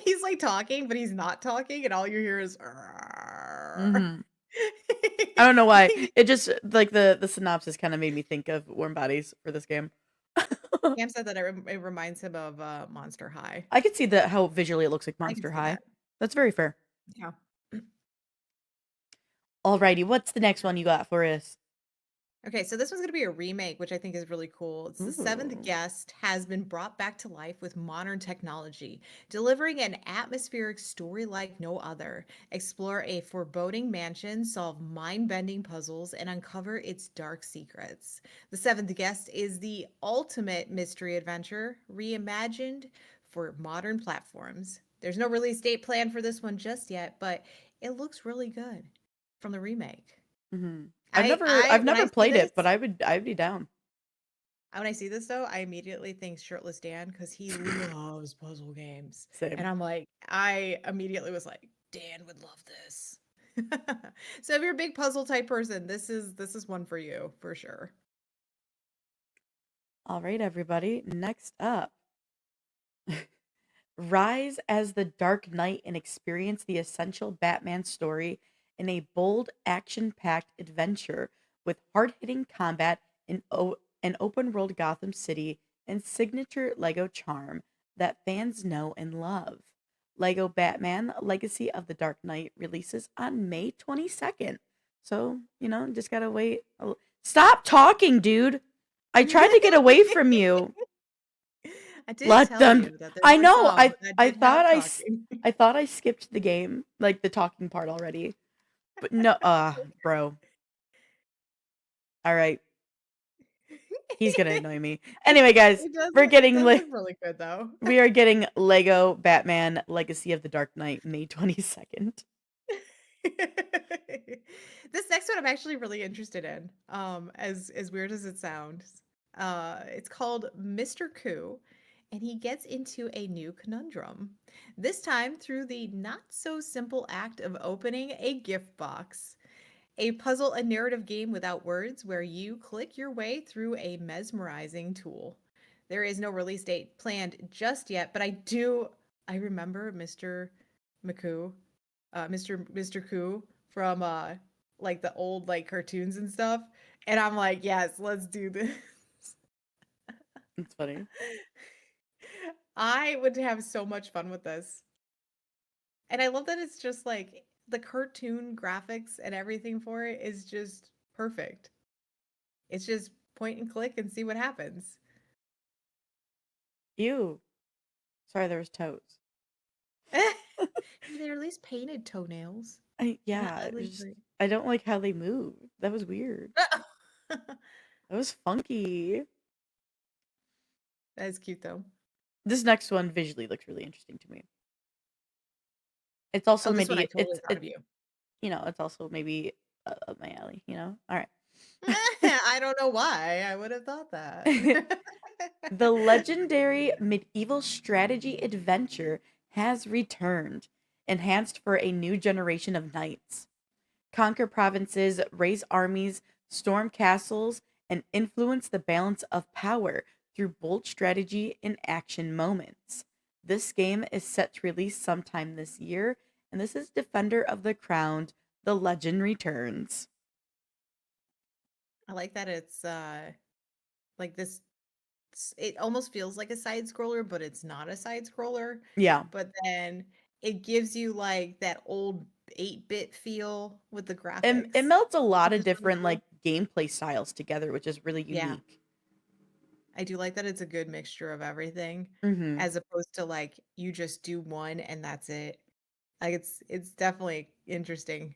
He's like talking, but he's not talking, and all you hear is. Hmm I don't know why. It just like the synopsis kind of made me think of Warm Bodies for this game. Cam said that it reminds him of Monster High. I could see that how visually it looks like I can Monster see High. that. That's very fair. Yeah. Alrighty, what's the next one you got for us? Okay, so this one's going to be a remake, which I think is really cool. It's The Seventh Ooh. Guest has been brought back to life with modern technology, delivering an atmospheric story like no other. Explore a foreboding mansion, solve mind-bending puzzles, and uncover its dark secrets. The Seventh Guest is the ultimate mystery adventure, reimagined for modern platforms. There's no release date planned for this one just yet, but it looks really good from the remake. Mhm. I I've when never I see played this it, but I'd be down. when I see this though, I immediately think Shirtless Dan because he loves puzzle games. And Same. I'm like, I immediately was like, Dan would love this. So if you're a big puzzle type person, this is one for you for sure. All right, everybody. Next up, rise as the Dark Knight and experience the essential Batman story in a bold, action-packed adventure with hard-hitting combat in an open-world Gotham City and signature Lego charm that fans know and love. Lego Batman: Legacy of the Dark Knight releases on May 22nd. So, just gotta wait. Stop talking, dude. I tried to get away from you. I did Let tell them. you that there I were know. some that I did have thought talking. I thought I skipped the game, like the talking part already. But no, bro. All right, he's gonna annoy me. Anyway, guys, we're It getting does look really good though. we are getting Lego Batman: Legacy of the Dark Knight May 22nd. This next one I'm actually really interested in. As weird as it sounds. It's called Mr. Koo, and he gets into a new conundrum. This time through the not so simple act of opening a gift box. A puzzle and narrative game without words where you click your way through a mesmerizing tool. There is no release date planned just yet, but I remember Mr. McCoo, Mr. Koo from like the old like cartoons and stuff. And I'm like, yes, let's do this. It's funny. I would have so much fun with this. And I love that it's just like the cartoon graphics and everything for it is just perfect. It's just point and click and see what happens. Ew. Sorry, there was toes. They're at least painted toenails. Not Yeah, it ugly. was just I don't like how they move. That was weird. That was funky. That is cute though. This next one visually looks really interesting to me. It's also Oh, this one I maybe totally thought of you. it's also maybe up my alley, All right. I don't know why I would have thought that. The legendary medieval strategy adventure has returned, enhanced for a new generation of knights. Conquer provinces, raise armies, storm castles, and influence the balance of power through bold strategy and action moments. This game is set to release sometime this year, and this is Defender of the Crown, The Legend Returns. I like that it's like this it almost feels like a side scroller, but it's not a side scroller. Yeah. But then it gives you like that old 8-bit feel with the It graphics, melts a lot which of is really different cool. like gameplay styles together, which is really Yeah. unique. I do like that it's a good mixture of everything Mhm. as opposed to like you just do one and that's it. Like it's definitely interesting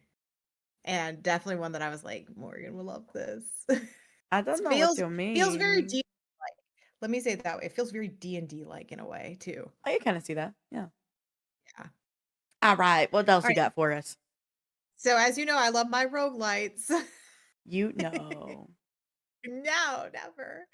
and definitely one that I was like, Morgan will love this. I It don't know what feels you feels very mean. D like. Let me say it that way. It feels very D&D like in a way too. I can kind of see that. Yeah. Yeah. All right. What All else you right. got for us? So as you know, I love my roguelites. You know. No, never.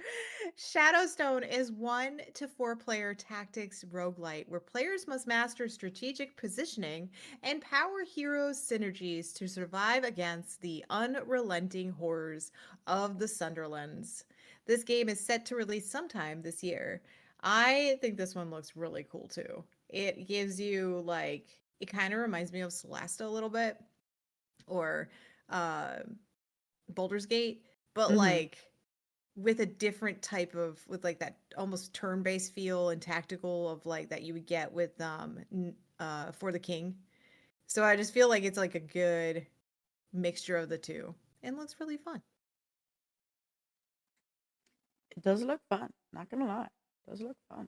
Shadowstone is 1 to 4 player tactics roguelite where players must master strategic positioning and power heroes' synergies to survive against the unrelenting horrors of the Sunderlands. This game is set to release sometime this year. I think this one looks really cool too. It gives you like it kind of reminds me of Celeste a little bit or uh Baldur's Gate, but Mhm. like with a different type of with like that almost turn-based feel and tactical of like that you would get with For the King. So I just feel like it's like a good mixture of the two and looks really fun. It does look fun. Not gonna lie. It does look fun.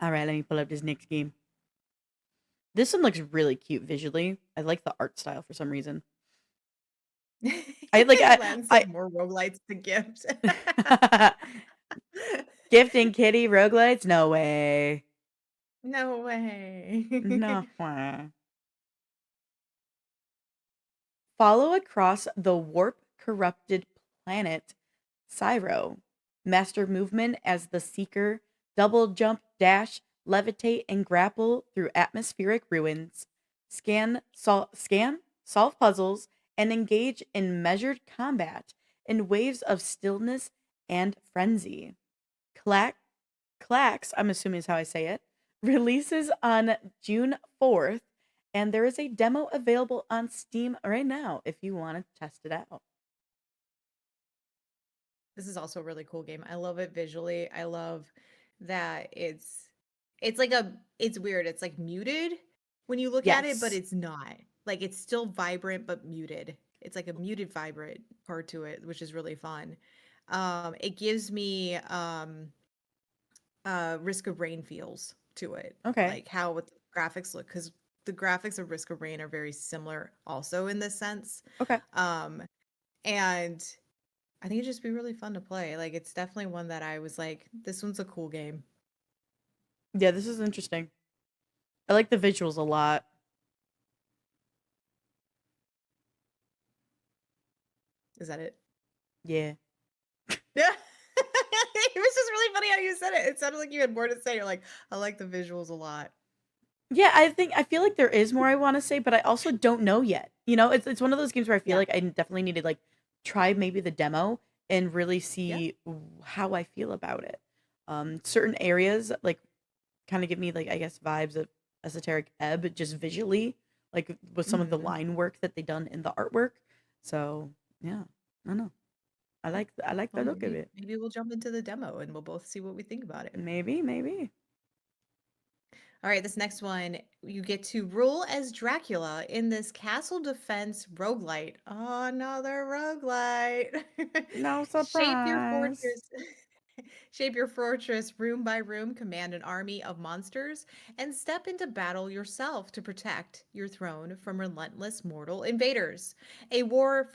All right, let me pull up this next game. This one looks really cute visually. I like the art style for some reason. I like Len I said more roguelites to gift. I gifting kitty roguelites? No way. No way. No way. Follow across the warp corrupted planet Cyro. Master movement as the seeker, double jump, dash, levitate, and grapple through atmospheric ruins. Solve puzzles, and engage in measured combat in waves of stillness and frenzy. Clack, Clax, I'm assuming is how I say it, releases on June 4th, and there is a demo available on Steam right now if you want to test it out. This is also a really cool game. I love it visually. I love that it's like a it's weird. It's like muted when you look at it, but Yes. it's not. Like it's still vibrant but muted. It's like a muted vibrant part to it, which is really fun. It gives me Risk of Rain feels to it. Okay. Like how what the graphics look cuz the graphics of Risk of Rain are very similar also in this sense. Okay. Um and I think it'd just be really fun to play. Like, it's definitely one that I was like, this one's a cool game. Yeah, this is interesting. I like the visuals a lot. Is that it? Yeah. Yeah. It was just really funny how you said it. It sounded like you had more to say. You're like, I like the visuals a lot. Yeah, I feel like there is more I want to say, but I also don't know yet. You know, it's one of those games where I feel Yeah. like I definitely need to like try maybe the demo and really Yeah. see how I feel about it. Certain areas like kind of give me like I guess vibes of Esoteric Ebb just visually, like with some of the Hmm. line work that they done in the artwork. So yeah, I don't know. I like the Well, look of maybe it. maybe we'll jump into the demo and we'll both see what we think about it. Maybe, maybe. All right, this next one, you get to rule as Dracula in this castle defense roguelite. Oh, another roguelite. No Shape your surprise. fortress. Shape your fortress room by room, command an army of monsters, and step into battle yourself to protect your throne from relentless mortal invaders. A war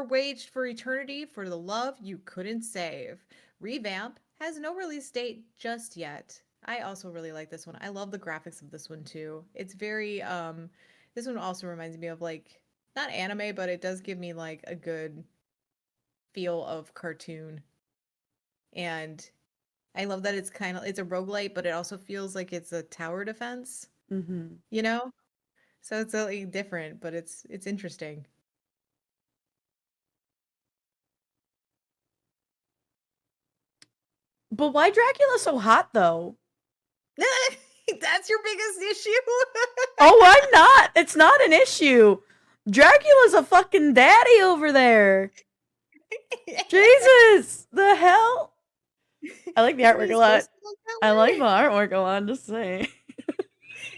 waged for eternity for the love you couldn't save. Revamp has no release date just yet. I also really like this one. I love the graphics of this one too. It's very this one also reminds me of like not anime, but it does give me like a good feel of cartoon. And I love that it's a roguelite, but it also feels like it's a tower defense, Mhm. you know? So it's like different, but it's interesting. But why Dracula so hot though? That's your biggest issue? Oh, I'm not. It's not an issue. Dracula's a fucking daddy over there. Jesus, the hell? I like the Isn't artwork he a lot. supposed to look that I like way? the artwork a lot, just saying.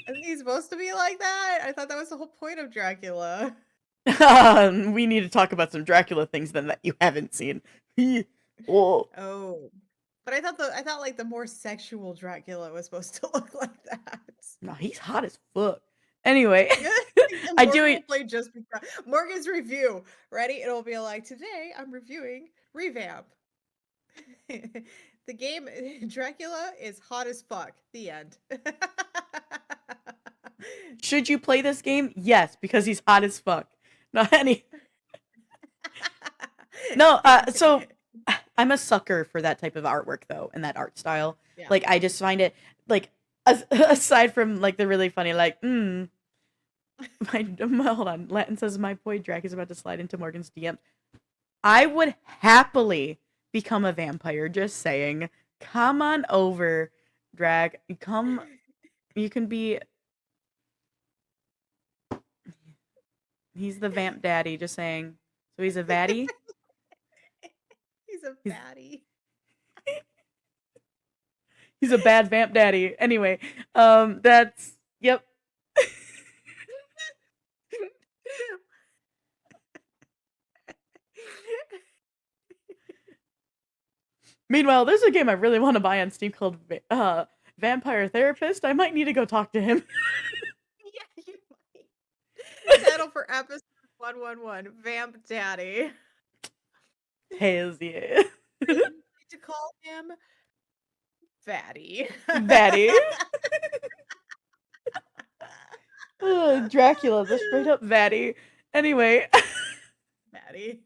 Isn't he supposed to be like that? I thought that was the whole point of Dracula. We need to talk about some Dracula things then that you haven't seen. Whoa. Oh. But I thought like the more sexual Dracula was supposed to look like that. No, he's hot as fuck. Anyway, And I Morgan do will it. play just because. Morgan's review. Ready? It'll be like, today I'm reviewing Revamp. The game Dracula is hot as fuck. The end. Should you play this game? Yes, because he's hot as fuck. No, any. No, so I'm a sucker for that type of artwork though, and that art style. Yeah. Like I just find it like aside from like the really funny like hold on. Latin says my boy Drac is about to slide into Morgan's DM. I would happily become a vampire, just saying. Come on over, Drag. Come you can be he's the vamp daddy, just saying. So he's a vatty? He's a He's- fatty. He's a bad vamp daddy. Anyway, that's yep. Meanwhile, there's a game I really want to buy on Steam called Vampire Therapist. I might need to go talk to him. Yeah, you might. Title for episode 111, Vamp Daddy. Hells yeah. I need to call him Fatty. Vatty. Dracula, the straight up Vatty. Anyway, Fatty.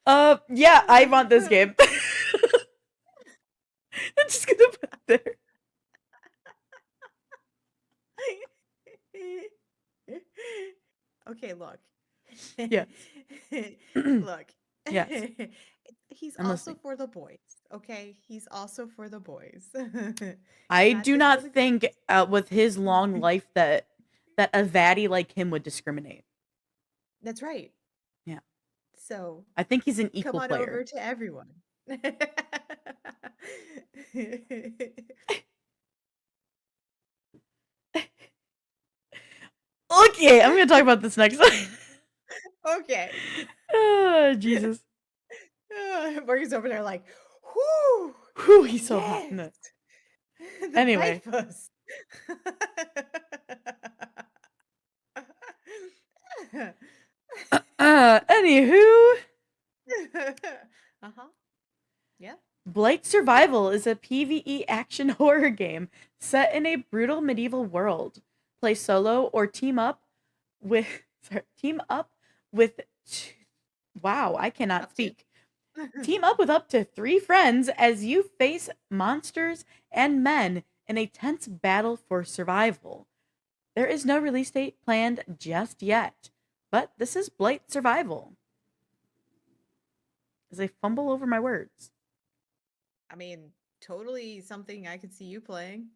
yeah, I want this game. I'm just gonna put it there. Okay, look. Yeah. Look. Yes. He's I'm also listening. for the boys. Okay, he's also for the boys. I Not do just not for the think with his long life that a Vatty like him would discriminate. That's right. Yeah. So I think he's an come equal on player. over to everyone. Okay, I'm gonna talk about this next time. Okay. Oh, Jesus. Morgan's over there like, whoo, Whew, he's so hot in yes. it. The Anyway. Bifus. Anywho, Uh-huh. Yeah. Blight Survival is a PvE action horror game set in a brutal medieval world. Play solo or team up with wow, I cannot Up to. speak. Team up with up to 3 friends as you face monsters and men in a tense battle for survival. There is no release date planned just yet, but this is Blight Survival. As I fumble over my words. I mean, totally something I could see you playing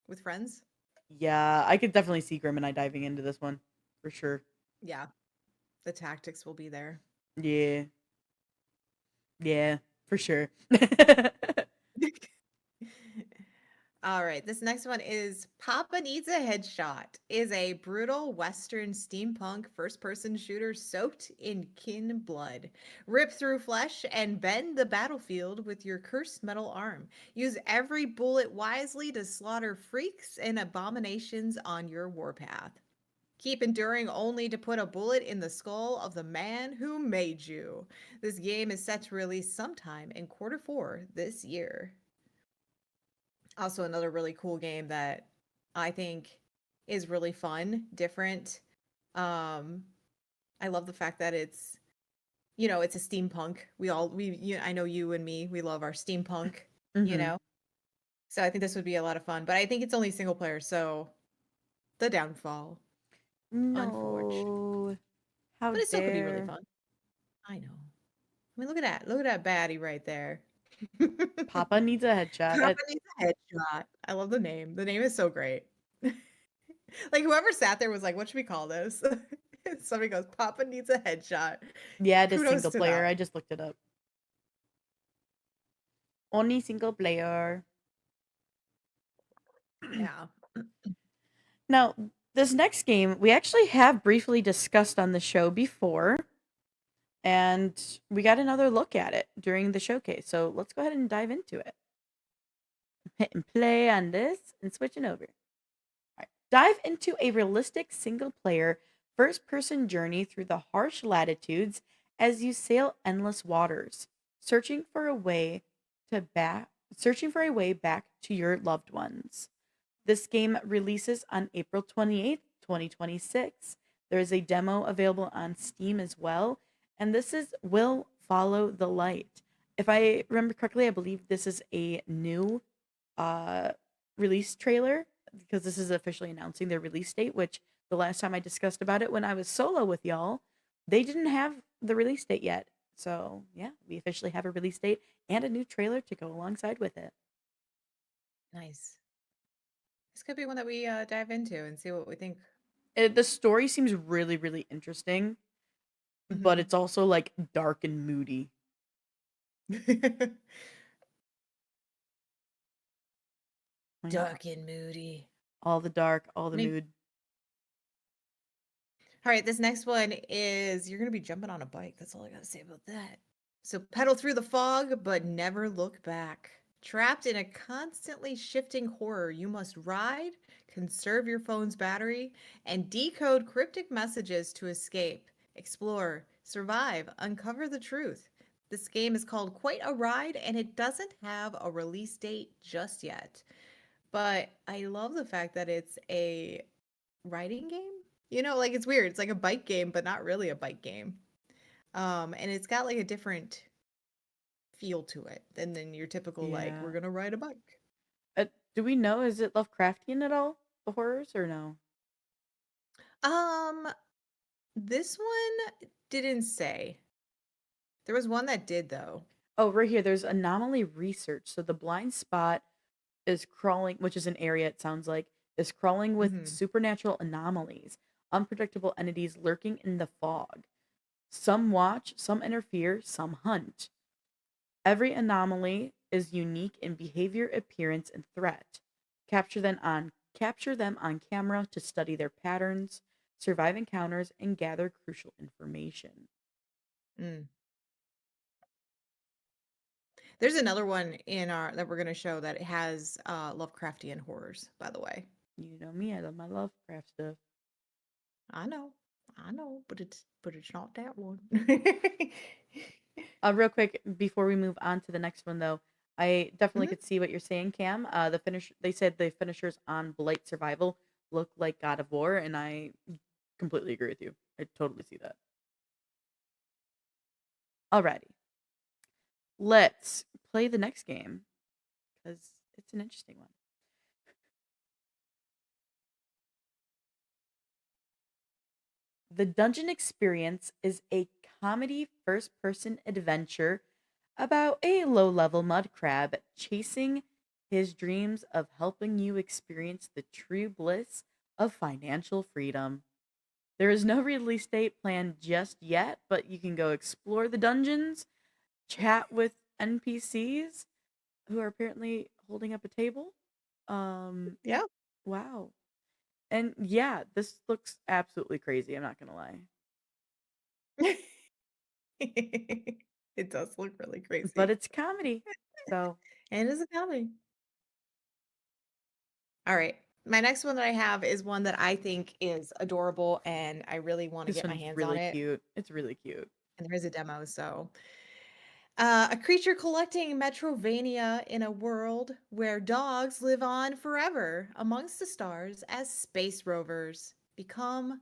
with friends. Yeah, I could definitely see Grim and I diving into this one for sure. Yeah. The tactics will be there. Yeah. Yeah, for sure. All right, this next one is Papa Needs a Headshot is a brutal Western steampunk first-person shooter soaked in kin blood. Rip through flesh and bend the battlefield with your cursed metal arm. Use every bullet wisely to slaughter freaks and abominations on your warpath. Keep enduring only to put a bullet in the skull of the man who made you. This game is set to release sometime in Q4 this year. Also, another really cool game that I think is really fun, different. I love the fact that it's, it's a steampunk. I know you and me, we love our steampunk, you Mhm. know? So I think this would be a lot of fun, but I think it's only single player, so the downfall. No. How But it still could be really dare. fun. I know. I mean, look at that. Look at that baddie right there. Papa needs a headshot. Papa needs a headshot. I love the name. The name is so great. Like whoever sat there was like, "What should we call this?" Somebody goes, "Papa needs a headshot." Yeah, it is Kudos single to player. them. I just looked it up. Only single player. Yeah. Now, this next game we actually have briefly discussed on the show before, and we got another look at it during the showcase. So let's go ahead and dive into it. Hit and play on this and switching over. All right. Dive into a realistic single player first person journey through the harsh latitudes as you sail endless waters, searching for a way back to your loved ones. This game releases on April 28th, 2026. There is a demo available on Steam as well, and this is Will Follow the Light. If I remember correctly, I believe this is a new uh release trailer because this is officially announcing their release date, which the last time I discussed about it when I was solo with y'all, they didn't have the release date yet. So, yeah, we officially have a release date and a new trailer to go alongside with it. Nice. This could be one that we dive into and see what we think. The story seems really, really interesting, but Mhm. it's also like dark and moody. I know. Dark and moody. All the dark, all I the mean, mood. all right, this next one is you're going to be jumping on a bike. That's all I got to say about that. So pedal through the fog, but never look back. Trapped in a constantly shifting horror, you must ride, conserve your phone's battery, and decode cryptic messages to escape, explore, survive, uncover the truth. This game is called Quite a Ride, and it doesn't have a release date just yet. But I love the fact that it's a riding game. You know, like it's weird. It's like a bike game, but not really a bike game. And it's got like a different feel to it than your typical like Yeah. we're gonna ride a bike. Do we know, is it Lovecraftian at all? The horrors or no? Um, this one didn't say. There was one that did though. Oh, right here. There's anomaly research. So the blind spot is crawling, which is an area it sounds like, is crawling with Hmm. supernatural anomalies, unpredictable entities lurking in the fog. Some watch, some interfere, some hunt. Every anomaly is unique in behavior, appearance, and threat. Capture them on camera to study their patterns, survive encounters, and gather crucial information. Mm. There's another one in our that we're gonna show that it has Lovecraftian horrors, by the way. You know me, I love my Lovecraft stuff. I know. I know, but it's not that one. Real quick before we move on to the next one, though, I definitely Mhm. could see what you're saying, Cam. They said the finishers on Blight Survival look like God of War, and I completely agree with you. I totally see that. Alrighty, let's play the next game because it's an interesting one. The Dungeon Experience is a comedy first person adventure about a low level mud crab chasing his dreams of helping you experience the true bliss of financial freedom. There is no release date planned just yet, but you can go explore the dungeons, chat with NPCs who are apparently holding up a table. Um, Yeah. wow. And yeah, this looks absolutely crazy. I'm not gonna lie. It does look really But crazy. it's comedy. So And it's a comedy. All right. My next one that I have is one that I think is adorable and I really want to this get my one's hands on really it. cute. It's really cute. And there is a demo, so a creature collecting Metrovania in a world where dogs live on forever amongst the stars as space rovers. Become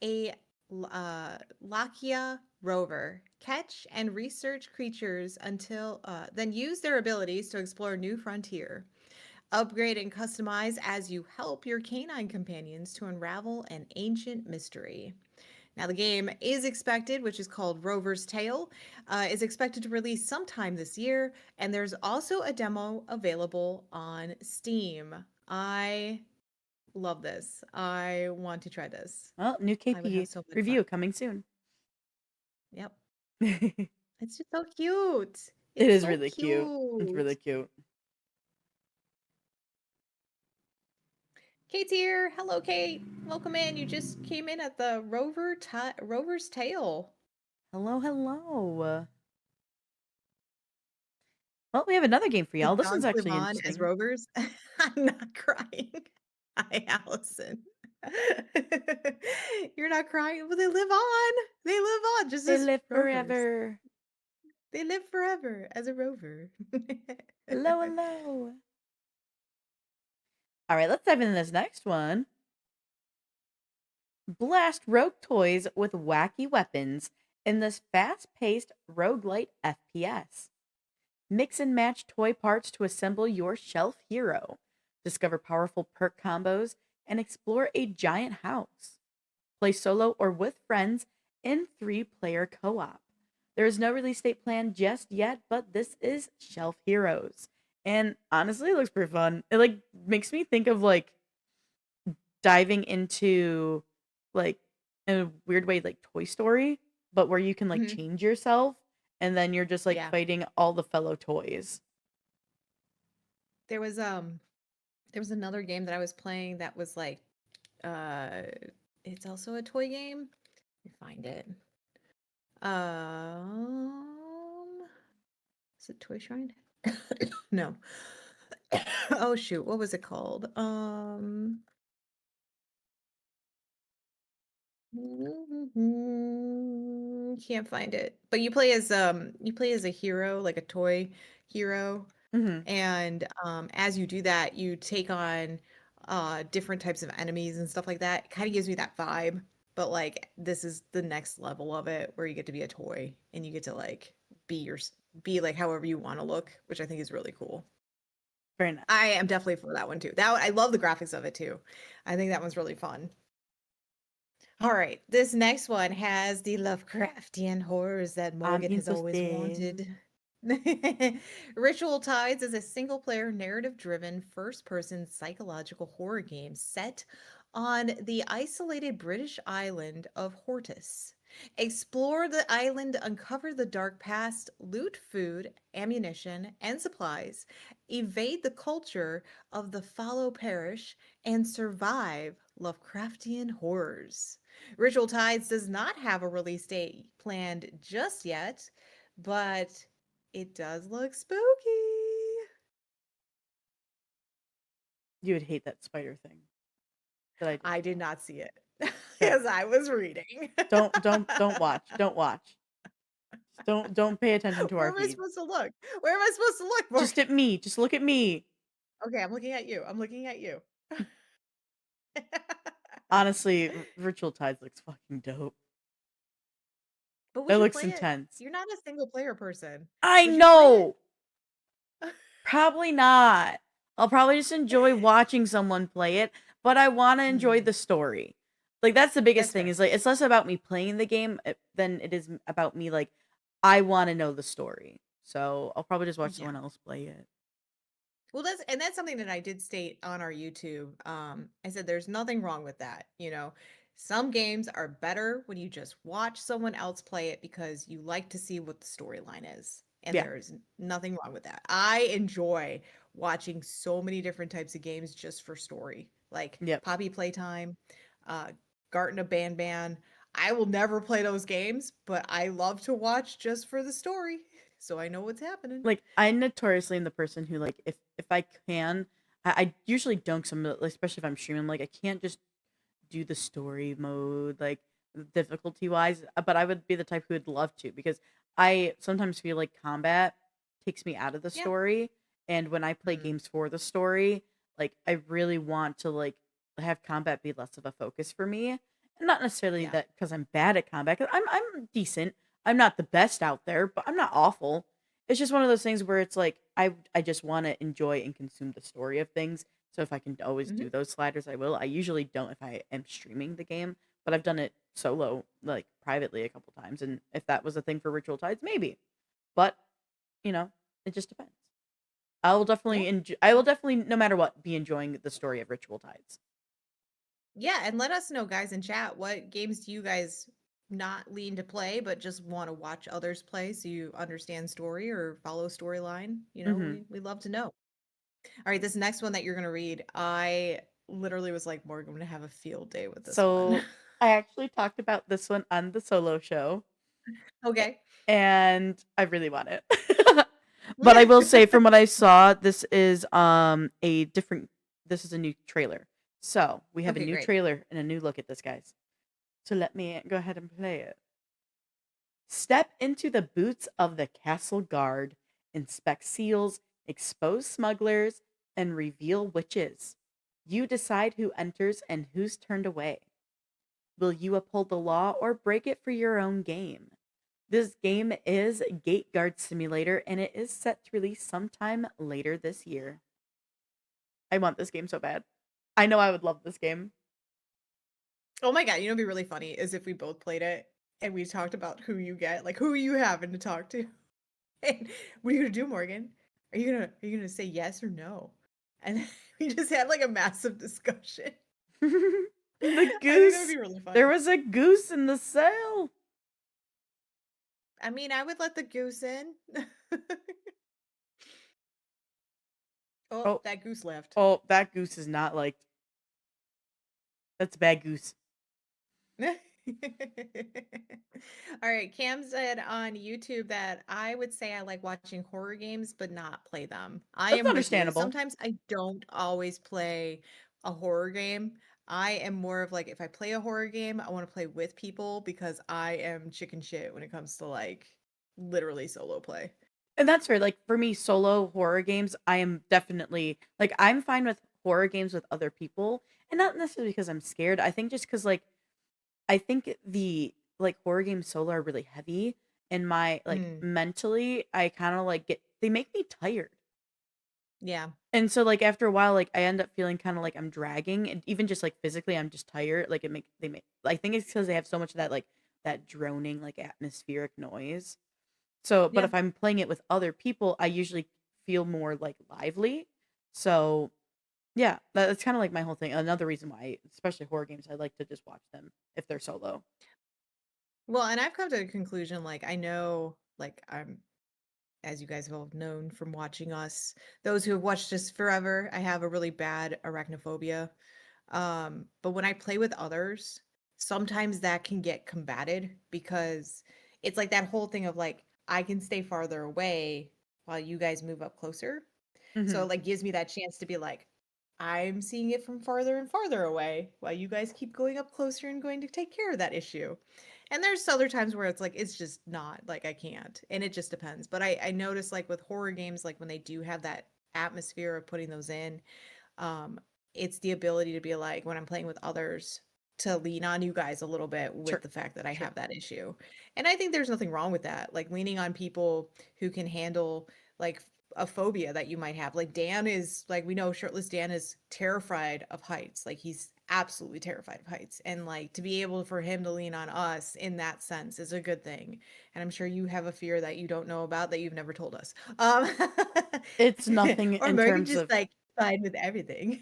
a Lakia rover. Catch and research creatures until then use their abilities to explore new frontier. Upgrade and customize as you help your canine companions to unravel an ancient mystery. Now, the game is expected, which is called Rover's Tale, is expected to release sometime this year, and there's also a demo available on Steam. I love this. I want to try this. Well, new I would have KP so much fun. review coming soon. Yep. It It's just so cute. It's is so really cute. It's cute. really cute. Kate's here. Hello, Kate. Welcome in. You just came in at the Rover's Tail. Hello, hello. Well, we have another game for With y'all. This John one's actually Cleavon as interesting. Rovers. I'm not crying. Hi, Allison. You're not crying. Well, they live on. They live on just They as live rovers. forever. They live forever as a rover. Hello, hello. All right, let's dive into this next one. Blast rogue toys with wacky weapons in this fast-paced roguelite FPS. Mix and match toy parts to assemble your shelf hero. Discover powerful perk combos and explore a giant house. Play solo or with friends in 3-player co-op. There is no release date planned just yet, but this is Shelf Heroes. And honestly, it looks pretty fun. It like makes me think of like diving into like in a weird way like Toy Story, but where you can like Mhm. change yourself and then you're just like Yeah. fighting all the fellow toys. There was another game that I was playing that was like uh it's also a toy game. Let me find it. Is it Toy Shrine? No. Oh shoot, what was it called? Can't find it. But you play as a hero, like a toy hero, Mhm. and as you do that, you take on different types of enemies and stuff like that. It kind of gives me that vibe, but like this is the next level of it where you get to be a toy and you get to like be your be like however you want to look, which I think is really cool. Very nice. I am definitely for that one too. I love the graphics of it too. I think that one's really fun. All right, this next one has the Lovecraftian horrors that I'm Morgan has always interested. wanted. Ritual Tides is a single player, narrative driven, first person psychological horror game set on the isolated British island of Hortus. Explore the island, uncover the dark past, loot food, ammunition, and supplies, evade the culture of the fallow parish, and survive Lovecraftian horrors. Ritual Tides does not have a release date planned just yet, but it does look spooky. You would hate that spider thing that I just I did saw. not see it Okay. as I was reading. Don't watch. Don't watch. Don't pay attention to Where our am I feed. supposed to look? Where am I supposed to look, Just Morgan? at me. Just look at me. Okay, I'm looking at you. I'm looking at you. Honestly, Ritual Tides looks fucking dope. But would It you looks play it? intense. You're not a single player person. I Would you play it? know. Probably not. I'll probably just enjoy watching someone play it, but I want to enjoy Mm, the story. Like that's the biggest that's thing fair. is like it's less about me playing the game than it is about me like I want to know the story. So I'll probably just watch Yeah. someone else play it. Well, that's something that I did state on our YouTube. I said there's nothing wrong with that. You know, some games are better when you just watch someone else play it because you like to see what the storyline is. And Yeah. there's nothing wrong with that. I enjoy watching so many different types of games just for story, like Yep. Poppy Playtime, uh, Garten Ban. I will never play those games, but I love to watch just for the story, so I know what's happening. Like I notoriously am the person who like if I can I usually don't some especially if I'm streaming like I can't just do the story mode like difficulty wise but I would be the type who would love to because I sometimes feel like combat takes me out of the Yeah. story and when I play Mm, games for the story like I really want to like have combat be less of a focus for me and not necessarily yeah. that because I'm bad at combat 'cause I'm decent. I'm not the best out there but I'm not awful. It's just one of those things where it's like I just want to enjoy and consume the story of things. So if I can always Mhm. do those sliders, I will. I usually don't if I am streaming the game, but I've done it solo, like privately a couple times. And if that was a thing for Ritual Tides, maybe. But you know, it just depends. I will Yeah. definitely enjoy. I will definitely, no matter what, be enjoying the story of Ritual Tides. Yeah, and let us know, guys, in chat, what games do you guys not lean to play, but just want to watch others play so you understand story or follow storyline? Hmm. We love to know. All right, this next one that you're gonna read, I literally was like, Morgan, I'm gonna have a field day with this one. So I actually talked about this one on the solo show, Okay. and I really want it. But I will say, from what I saw, this is a new trailer. So we have a Okay, new great. trailer and a new look at this, guys. So let me go ahead and play it. Step into the boots of the castle guard, inspect seals, expose smugglers, and reveal witches. You decide who enters and who's turned away. Will you uphold the law or break it for your own game? This game is Gate Guard Simulator, and it is set to release sometime later this year. I want this game so bad. I know I would love this game. Oh my God, what'd be really funny is if we both played it and we talked about who you get, like who are you having to talk to? And what are you gonna do, Morgan? Are you gonna say yes or no? And we just had like a massive discussion. The I think that would goose. be really There funny. was a goose in the sail. I mean, I would let the goose in. Oh, Oh, that goose left. oh, that goose is not liked. That's a bad goose. All right, Cam said on YouTube that I would say I like watching horror games but not play them. I That's am with you. understandable. Sometimes I don't always play a horror game. I am more of like if I play a horror game, I want to play with people because I am chicken shit when it comes to like literally solo play. And that's fair. Like for me, solo horror games, I am definitely like I'm fine with horror games with other people, and not necessarily because I'm scared. I think just because I think the like horror games solo are really heavy, and my like Mm, mentally, I kind of like get they make me tired. yeah. And so like after a while, like I end up feeling kind of like I'm dragging, and even just like physically, I'm just tired. Like they make. I think it's because they have so much of that like that droning like atmospheric noise. So, but Yeah. if I'm playing it with other people, I usually feel more like lively. So, yeah, that's kind of like my whole thing. Another reason why, especially horror games, I like to just watch them if they're solo. Well, and I've come to a conclusion like I know like I'm as you guys have all known from watching us, those who have watched us forever, I have a really bad arachnophobia. But when I play with others, sometimes that can get combated because it's like that whole thing of like I can stay farther away while you guys move up closer. So Hmm. it like gives me that chance to be like, I'm seeing it from farther and farther away while you guys keep going up closer and going to take care of that issue. And there's other times where it's like it's just not like I can't. And it just depends. But I notice like with horror games, like when they do have that atmosphere of putting those in, um, it's the ability to be like when I'm playing with others to lean on you guys a little bit with Sure, the fact that I sure. have that issue. And I think there's nothing wrong with that. Like leaning on people who can handle like a phobia that you might have. Like Dan is like we know shirtless Dan is terrified of heights. Like he's absolutely terrified of heights. And like to be able for him to lean on us in that sense is a good thing. And I'm sure you have a fear that you don't know about that you've never told us. It's nothing Or in Morgan terms just of, like fine with everything.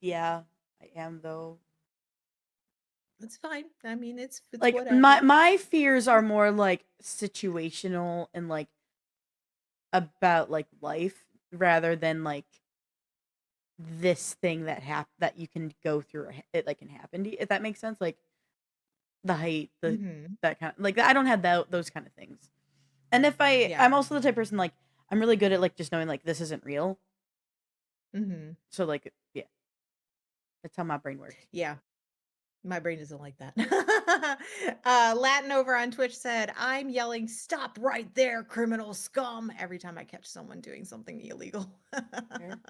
yeah, I am though. It's fine. I mean, it's Like my whatever. my fears are more like situational and like about like life rather than like this thing that you can go through or it like can happen to you, if that makes sense. Like the height, Mhm. that kind of like I don't have those kind of things. And if Yeah. I'm also the type of person like I'm really good at like just knowing like this isn't real. Mhm. So like yeah, that's how my brain works. Yeah. My brain doesn't like that. Latin over on Twitch said, I'm yelling, stop right there, criminal scum, every time I catch someone doing something illegal. Fair.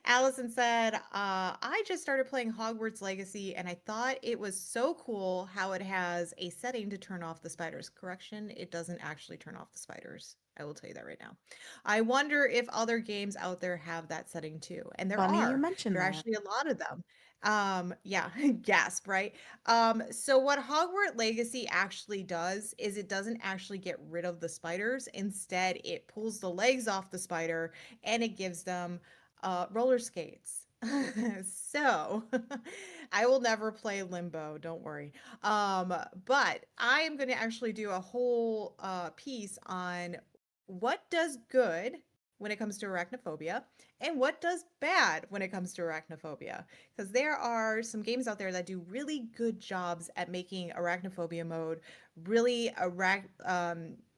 Allison said, I just started playing Hogwarts Legacy and I thought it was so cool how it has a setting to turn off the spiders. Correction, it doesn't actually turn off the spiders. I will tell you that right now. I wonder if other games out there have that setting too. And there Funny you are. mentioned There are that. actually a lot of them. Yeah, gasp, right? So what Hogwarts Legacy actually does is it doesn't actually get rid of the spiders. Instead, it pulls the legs off the spider and it gives them roller skates. So I will never play Limbo, don't worry. But I am going to actually do a whole piece on what does good when it comes to arachnophobia and what does bad when it comes to arachnophobia, because there are some games out there that do really good jobs at making arachnophobia mode really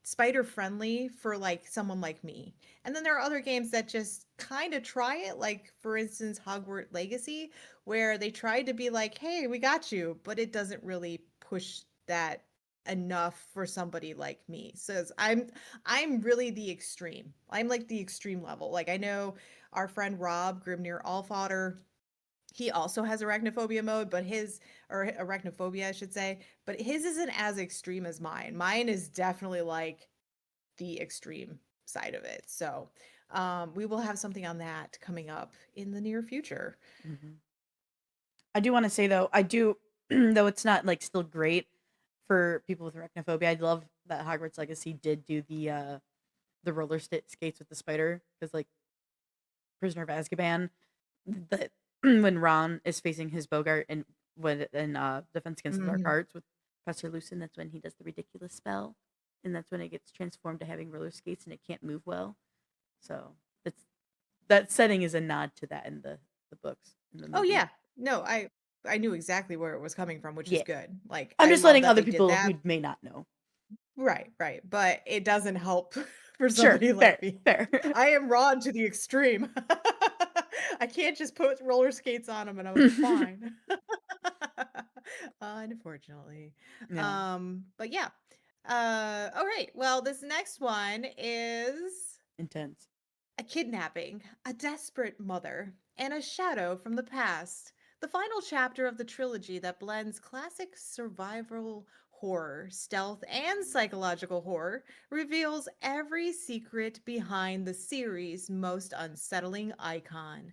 spider friendly for like someone like me. And then there are other games that just kind of try it, like for instance, Hogwarts Legacy, where they tried to be like, "Hey, we got you," but it doesn't really push that enough for somebody like me. So I'm really the extreme. I'm like the extreme level. Like I know our friend Rob Grimnir Allfather, he also has arachnophobia mode, but his, or arachnophobia, I should say, but his isn't as extreme as mine. Mine is definitely like the extreme side of it. So, we will have something on that coming up in the near future. Mhm. I do want to say though, I do though it's not like still great for people with arachnophobia. I love that Hogwarts Legacy did do the skates with the spider because like Prisoner of Azkaban, that when Ron is facing his Bogart and when in Defense Against the Dark Mhm. Arts with Professor Lucin, that's when he does the ridiculous spell, and that's when it gets transformed to having roller skates and it can't move well. So it's that setting is a nod to that in the books in the Oh movie. yeah. No, I knew exactly where it was coming from, which is Yeah, good. Like I'm I just love letting that other they did people that. who may not know. Right, right. But it doesn't help for Sure, somebody like fair, me. fair. I am Ron to the extreme. I can't just put roller skates on them and I'll be fine. Unfortunately. Yeah, But yeah. All right. Well, this next one is intense. a kidnapping, a desperate mother, and a shadow from the past. The final chapter of the trilogy that blends classic survival horror, stealth, and psychological horror reveals every secret behind the series' most unsettling icon,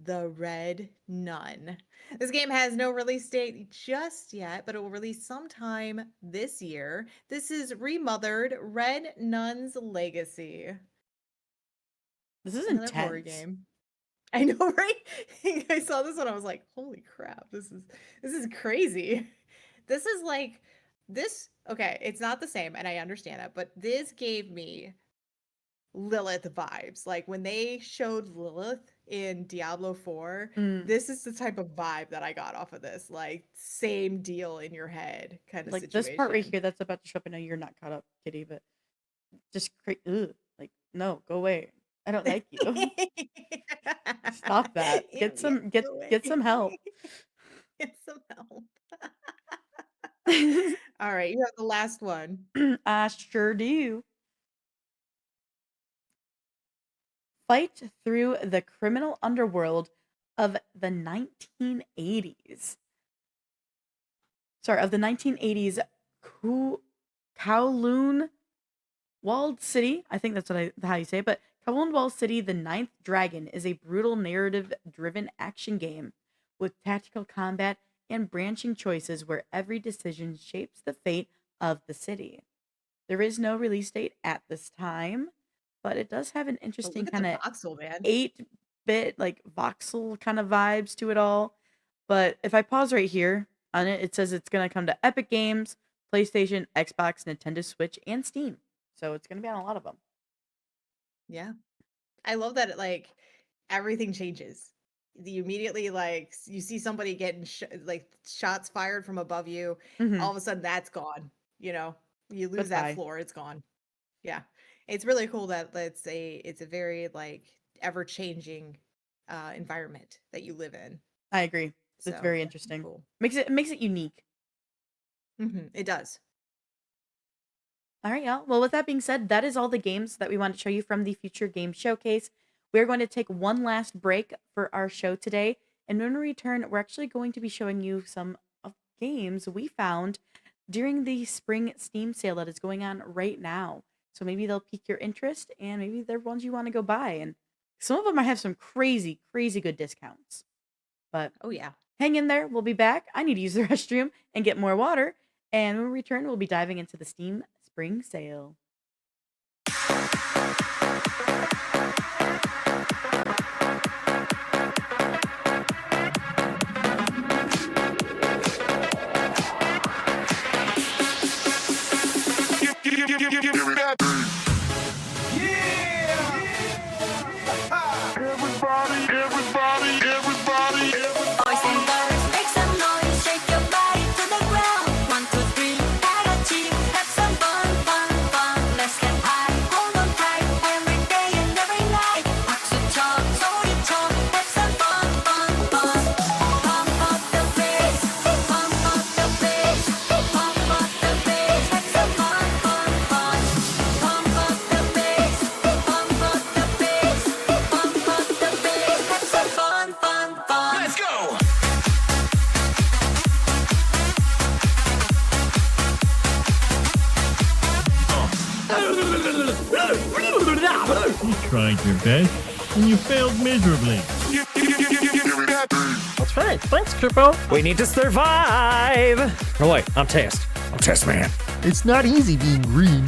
the Red Nun. This game has no release date just yet, but it will release sometime this year. This is Remothered Red Nun's Legacy. This is Another horror intense. game. I know, right? I saw this one, I was like, "Holy crap, this is crazy." This is like this okay, it's not the same, and I understand that, but this gave me Lilith vibes. Like when they showed Lilith in Diablo 4, Mm, this is the type of vibe that I got off of this. Like same deal in your head kind of like this part right situation. here that's about to show up. I know you're not caught up, Kitty, but just ugh, like no, go away. I don't like you. Stop that. Ew, yeah, go away. Get some help. Get some help. All right, you have the last one. I sure do. Fight through the criminal underworld of the 1980s. Sorry, of the 1980s Kowloon Walled City. I think that's how you say it, but Kowloon Walled City, The Ninth Dragon is a brutal narrative-driven action game with tactical combat and branching choices where every decision shapes the fate of the city. There is no release date at this time, but it does have an But interesting look at the kind of voxel, man. 8-bit like voxel kind of vibes to it all. But if I pause right here on it, it says it's going to come to Epic Games, PlayStation, Xbox, Nintendo Switch, and Steam. So it's going to be on a lot of them. Yeah. I love that like everything changes. You immediately you see somebody getting like shots fired from above you. Hmm. All of a sudden that's gone. You know, you lose that Goodbye. floor, it's gone. Yeah. It's really cool that it's a very like ever changing environment that you live in. I agree. It's So very yeah, interesting. cool. Makes it unique. It does. All right, y'all. Well, with that being said, that is all the games that we want to show you from the Future Game Showcase. We're going to take one last break for our show today. And when we return, we're actually going to be showing you some of games we found during the spring Steam sale that is going on right now. So maybe they'll pique your interest and maybe they're ones you want to go buy. And some of them might have some crazy, crazy good discounts. But Oh yeah. hang in there. We'll be back. I need to use the restroom and get more water. And when we return, we'll be diving into the Steam Spring Sale. Boys and girls, make some noise, shake your body to the ground. 1, 2, 3, Techyries, have some fun, fun, fun. Let's get high, hold on tight, every day and every night. 박수 쳐, 소리 쳐, have some fun, fun, fun. Pump up the bass, pump up the bass, pump up the bass, have some fun, fun, fun. Pump up the bass, pump up the bass, pump up the bass, have some fun, fun, fun. Let's go! You tried your best, and you failed miserably. That's right. Thanks, Kippo. We need to survive. Oh wait, I'm Test. I'm Test Man. It's not easy being green.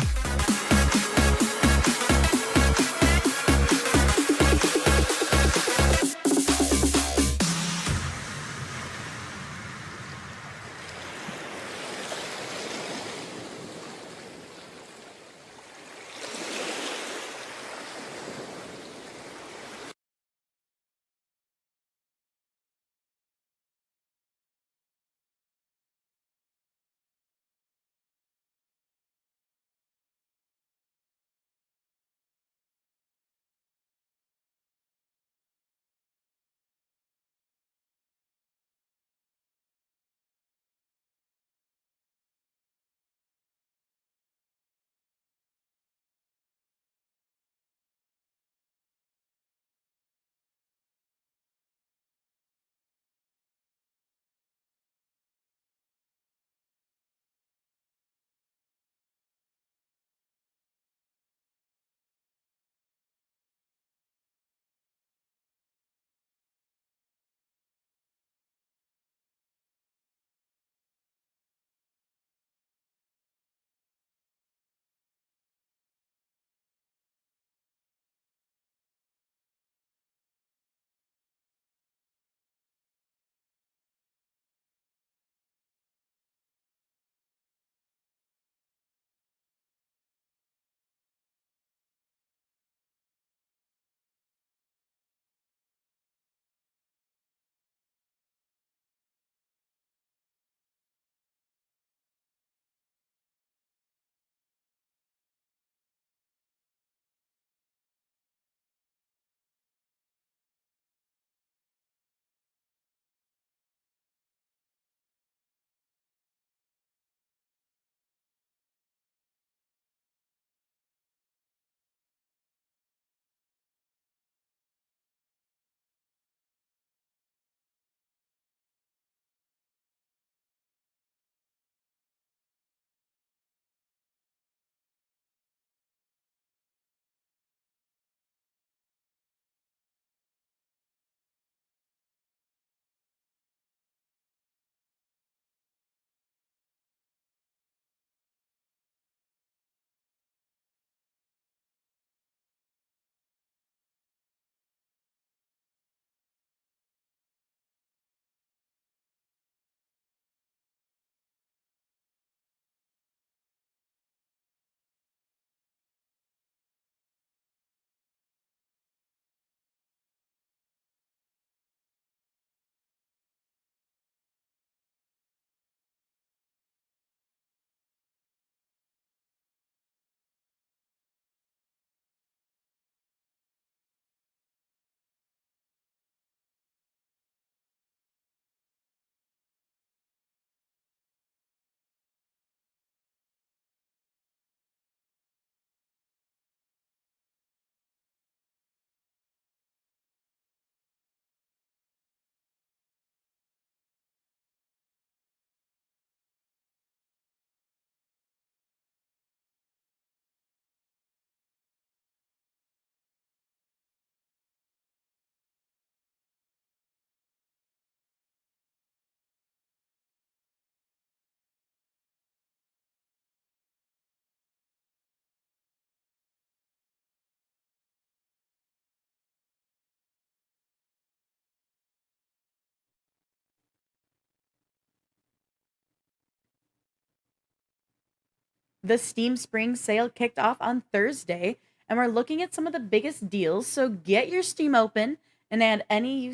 The Steam Spring Sale kicked off on Thursday, and we're looking at some of the biggest deals. So get your Steam open and add any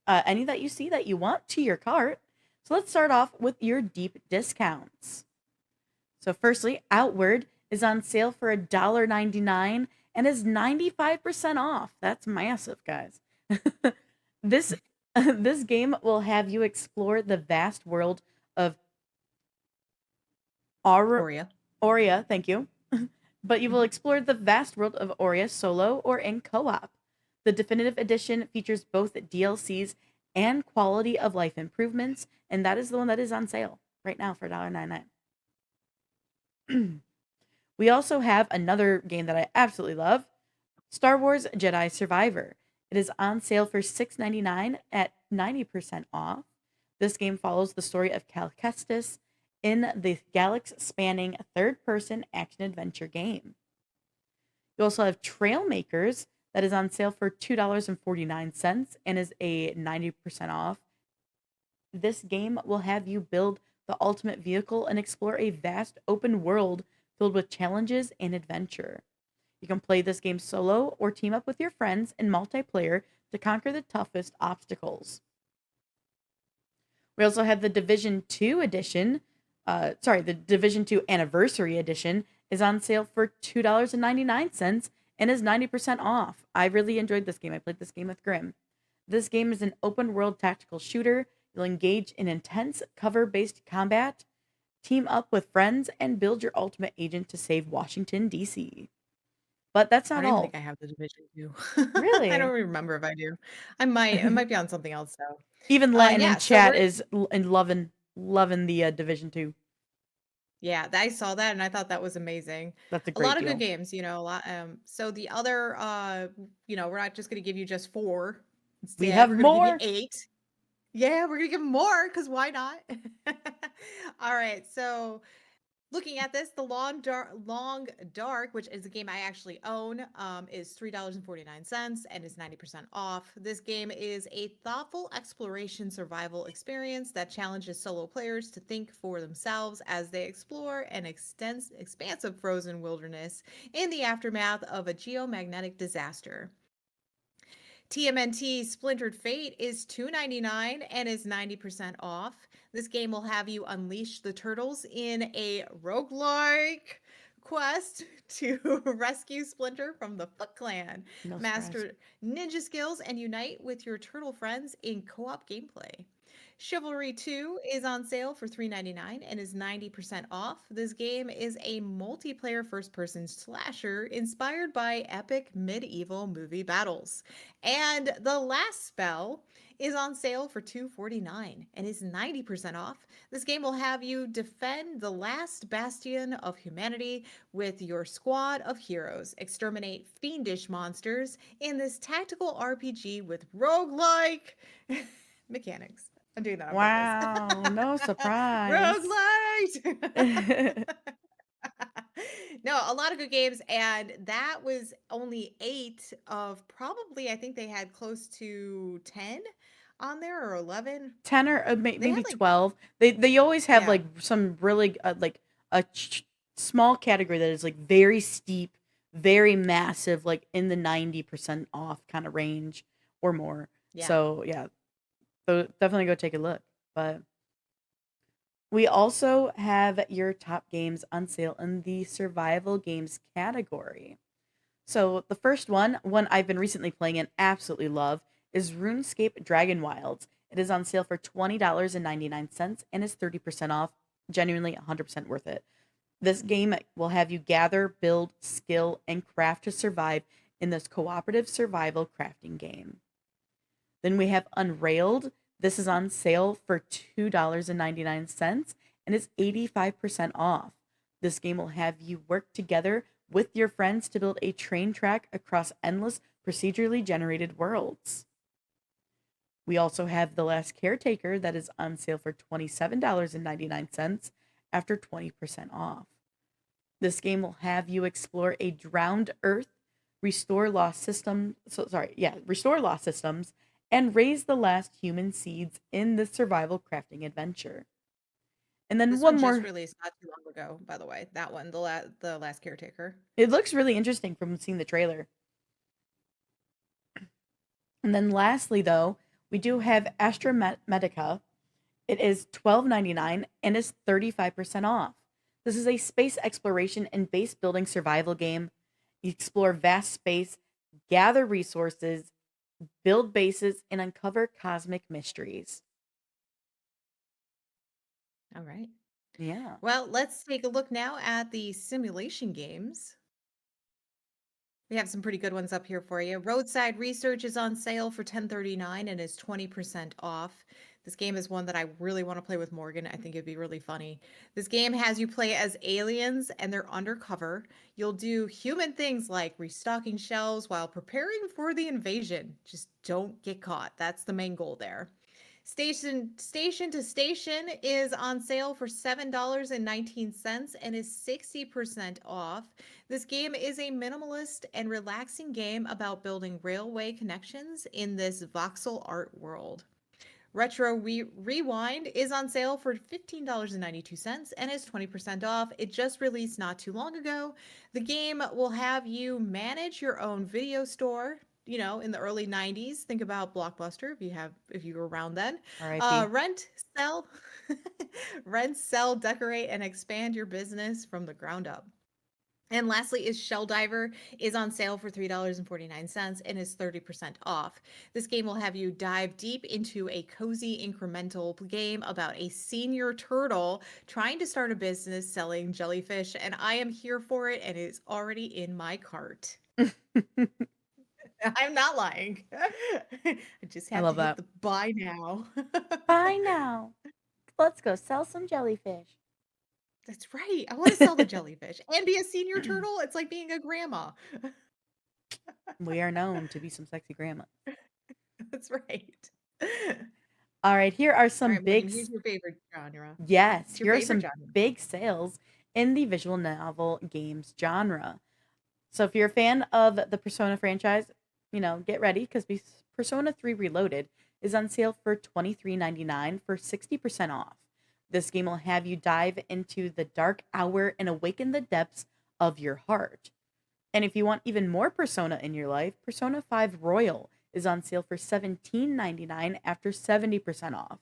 that you see that you want to your cart. So let's start off with your deep discounts. So firstly, Outward is on sale for $1.99 and is 95% off. That's massive, guys. this this game will have you explore the vast world of Aur- Oria. Aurea, thank you. But you will explore the vast world of Aurea solo or in co-op. The definitive edition features both DLCs and quality of life improvements, and that is the one that is on sale right now for $1.99. We also have another game that I absolutely love, Star Wars Jedi Survivor. It is on sale for $6.99 at 90% off. This game follows the story of Cal Kestis in the galaxy-spanning third-person action-adventure game. You also have Trailmakers that is on sale for $2.49 and is a 90% off. This game will have you build the ultimate vehicle and explore a vast open world filled with challenges and adventure. You can play this game solo or team up with your friends in multiplayer to conquer the toughest obstacles. We also have the Division 2 edition. The Division 2 Anniversary Edition is on sale for $2.99 and is 90% off. I really enjoyed this game. I played this game with Grim. This game is an open world tactical shooter. You'll engage in intense cover based combat, team up with friends, and build your ultimate agent to save Washington, D.C. But that's I not don't even all. think I have the Division 2. I don't Really? remember if I do. I might be on something else though. Even Latin in Yeah, so chat we're is loving the Division 2. yeah, I saw that and I thought that was amazing. That's a A great lot of good deal. games, a lot. So the other, we're not just gonna give you just 4. We Instead, have we're gonna give you more. 8. Yeah, we're gonna give more because why not? All right, so looking at this, the Long Dark, which is a game I actually own, is $3.49 and is 90% off. This game is a thoughtful exploration survival experience that challenges solo players to think for themselves as they explore an expansive frozen wilderness in the aftermath of a geomagnetic disaster. TMNT Splintered Fate is $2.99 and is 90% off. This game will have you unleash the turtles in a roguelike quest to rescue Splinter from the Foot Clan, No surprise. master ninja skills, and unite with your turtle friends in co op gameplay. Chivalry 2 is on sale for $3.99 and is 90% off. This game is a multiplayer first person slasher inspired by epic medieval movie battles. And The Last Spell is on sale for $2.49 and is 90% off. This game will have you defend the last bastion of humanity with your squad of heroes, exterminate fiendish monsters in this tactical RPG with roguelike mechanics. I'm doing that on purpose. Wow, no surprise. Roguelite! No, a lot of good games, and that was only 8 of probably, I think they had close to 10 on there or 11. 10 or They had maybe like, 12. They always have yeah, like some really like a small category that is like very steep, very massive, like in the 90% off kind of range or more. yeah. So, yeah, so definitely go take a look. But we also have your top games on sale in the survival games category. So the first one I've been recently playing and absolutely love, is RuneScape Dragon Wilds. It is on sale for $20.99 and is 30% off. Genuinely 100% worth it. This game will have you gather, build, skill, and craft to survive in this cooperative survival crafting game. Then we have Unrailed. This is on sale for $2.99 and is 85% off. This game will have you work together with your friends to build a train track across endless procedurally generated worlds. We also have The Last Caretaker that is on sale for $27.99 after 20% off. This game will have you explore a drowned Earth, restore lost systems, and raise the last human seeds in the survival crafting adventure. And then This one one just more. released not too long ago, by the way. That one, the last caretaker. It looks really interesting from seeing the trailer. And then lastly, though, we do have Astra Medica. It is $12.99 and is 35% off. This is a space exploration and base building survival game. You explore vast space, gather resources, build bases, and uncover cosmic mysteries. All right. Yeah. Well, let's take a look now at the simulation games. We have some pretty good ones up here for you. Roadside Research is on sale for $10.39 and is 20% off. This game is one that I really want to play with Morgan. I think it'd be really funny. This game has you play as aliens and they're undercover. You'll do human things like restocking shelves while preparing for the invasion. Just don't get caught. That's the main goal there. Station to Station is on sale for $7.19 and is 60% off. This game is a minimalist and relaxing game about building railway connections in this voxel art world. Retro Rewind is on sale for $15.92 and is 20% off. It just released not too long ago. The game will have you manage your own video store. You know, in the early 90s, think about Blockbuster if you were around then. R.I.P. Rent, sell, rent, sell, decorate, and expand your business from the ground up. And lastly is Shell Diver is on sale for $3.49 and is 30% off. This game will have you dive deep into a cozy incremental game about a senior turtle trying to start a business selling jellyfish, and I am here for it and it is already in my cart. I'm not lying. I just I have to love hit that. the buy now. Bye now. Let's go sell some jellyfish. That's right. I want to sell the jellyfish and be a senior turtle. It's like being a grandma. We are known to be some sexy grandmas. That's right. All right, here are All some right, Morgan, here's your favorite genre. yes, What's your here are favorite some genre? big sales in the visual novel games genre. So if you're a fan of the Persona franchise, get ready because Persona 3 Reloaded is on sale for $23.99 for 60% off. This game will have you dive into the dark hour and awaken the depths of your heart. And if you want even more Persona in your life, Persona 5 Royal is on sale for $17.99 after 70% off.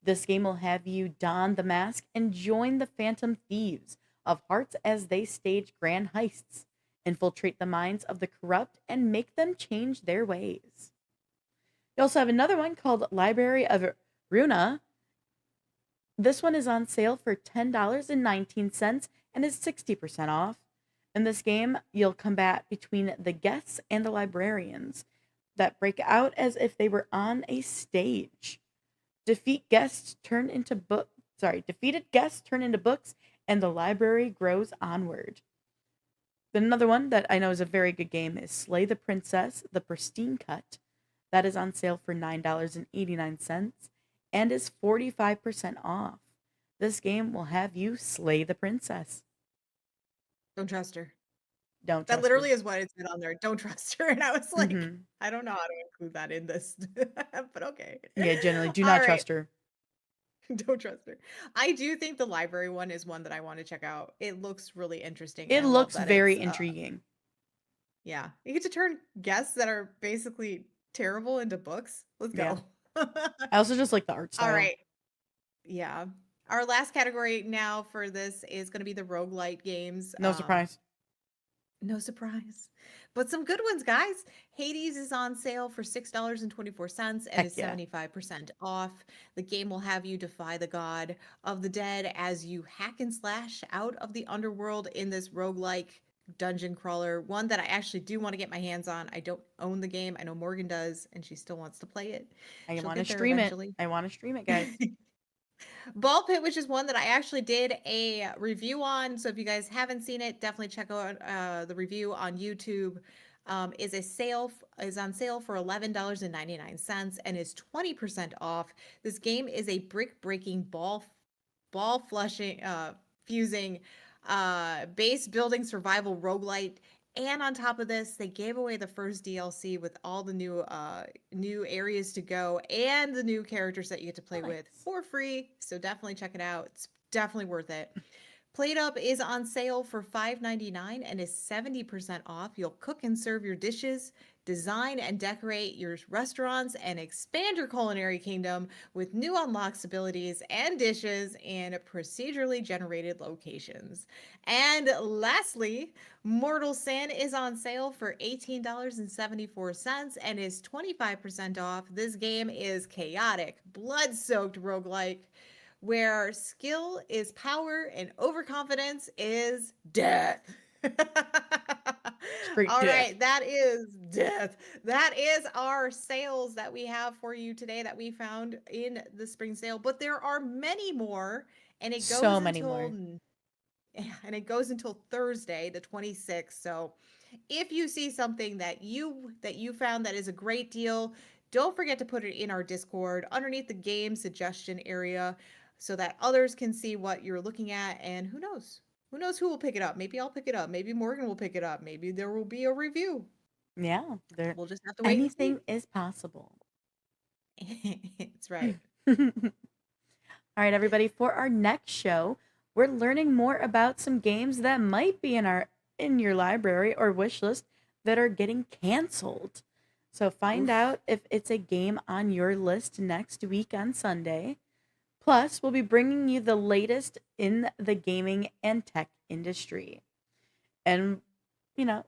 This game will have you don the mask and join the phantom thieves of hearts as they stage grand heists, infiltrate the minds of the corrupt, and make them change their ways. You also have another one called Library of Runa. This one is on sale for $10.19 and is 60% off. In this game, you'll combat between the guests and the librarians that break out as if they were on a stage. Defeated guests turn into books and the library grows onward. Then another one that I know is a very good game is Slay the Princess, the Pristine Cut. That is on sale for $9.89 and is 45% off. This game will have you slay the princess. Don't trust her. Don't That trust literally her. is what it said on there. Don't trust her. And I was like, Hmm. I don't know how to include that in this, but okay. Yeah, generally, do All not right. trust her. Don't trust her. I do think the library one is one that I want to check out. It looks really interesting. It And I love looks that very it's, intriguing. yeah, you get to turn guests that are basically terrible into books. Let's Yeah. go. I also just like the art All style. right. Yeah. Our last category now for this is going to be the roguelite games. No surprise. No surprise. But some good ones, guys. Hades is on sale for $6.24 and Heck is yeah. 75% off. The game will have you defy the god of the dead as you hack and slash out of the underworld in this roguelike dungeon crawler. One that I actually do want to get my hands on. I don't own the game. I know Morgan does, and she still wants to play it. I She'll want to get there stream it. eventually. I want to stream it, guys. Ball Pit, which is one that I actually did a review on. So if you guys haven't seen it, definitely check out the review on YouTube. Is on sale for $11.99 and is 20% off. This game is a brick breaking ball flushing fusing base building survival roguelite. And on top of this, they gave away the first DLC with all the new areas to go and the new characters that you get to play with Nice. for free. So definitely check it out. It's Definitely worth it. Plate Up is on sale for $5.99 and is 70% off. You'll cook and serve your dishes, design and decorate your restaurants, and expand your culinary kingdom with new unlocks abilities and dishes in procedurally generated locations. And lastly, Mortal Sin is on sale for $18.74 and is 25% off. This game is chaotic, blood soaked roguelike where skill is power and overconfidence is death. Straight All death. right, that is death. That is our sales that we have for you today that we found in the spring sale, but there are many more and it So goes many until more. Thursday the 26th. So if you see something that you found that is a great deal, don't forget to put it in our Discord underneath the game suggestion area so that others can see what you're looking at. And who knows? Who knows who will pick it up? Maybe I'll pick it up. Maybe Morgan will pick it up. Maybe there will be a review. Yeah, there We'll just have to wait and see. anything is possible. That's right. All right, everybody, for our next show, we're learning more about some games that might be in your library or wish list that are getting canceled. So find Oof. out if it's a game on your list next week on Sunday. Plus, we'll be bringing you the latest in the gaming and tech industry. And, you know,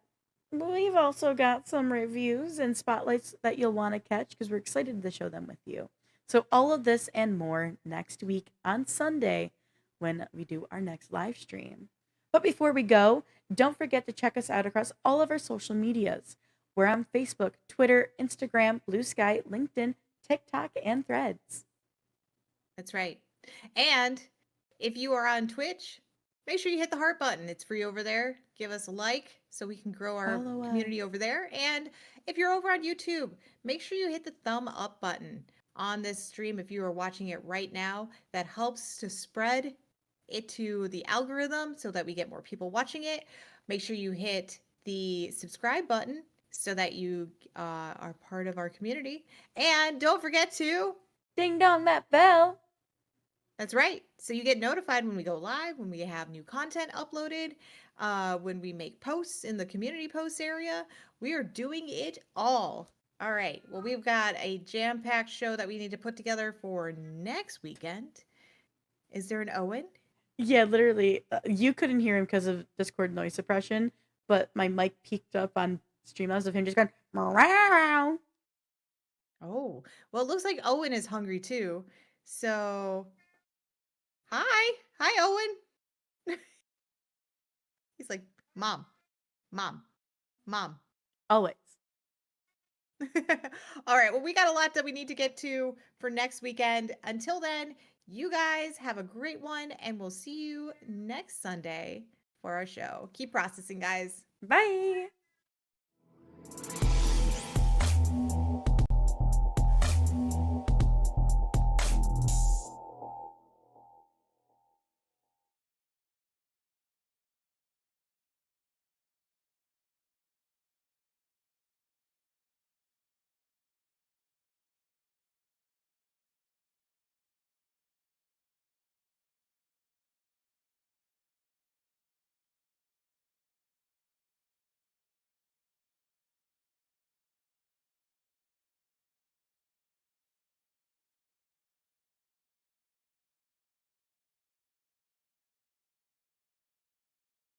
we've also got some reviews and spotlights that you'll want to catch because we're excited to show them with you. So, all of this and more next week on Sunday when we do our next live stream. But before we go, don't forget to check us out across all of our social medias. We're on Facebook, Twitter, Instagram, Blue Sky, LinkedIn, TikTok, and Threads. That's right. And if you are on Twitch, make sure you hit the heart button. It's free over there. Give us a like so we can grow our Follow community us. over there. And if you're over on YouTube, make sure you hit the thumb up button on this stream if you are watching it right now. That helps to spread it to the algorithm so that we get more people watching it. Make sure you hit the subscribe button so that you are part of our community. And don't forget to Ding dong that bell. that's right. So you get notified when we go live, when we have new content uploaded, when we make posts in the community posts area. We are doing it all. All right. Well, we've got a jam-packed show that we need to put together for next weekend. Is there an Owen? Yeah, literally. You couldn't hear him because of Discord noise suppression, but my mic peaked up on Streamlabs of him just going, meow. Oh, well, it looks like Owen is hungry too. So, hi. Hi, Owen. He's like, Mom, Mom, Mom. Always. All right. Well, we got a lot that we need to get to for next weekend. Until then, you guys have a great one, and we'll see you next Sunday for our show. Keep processing, guys. Bye.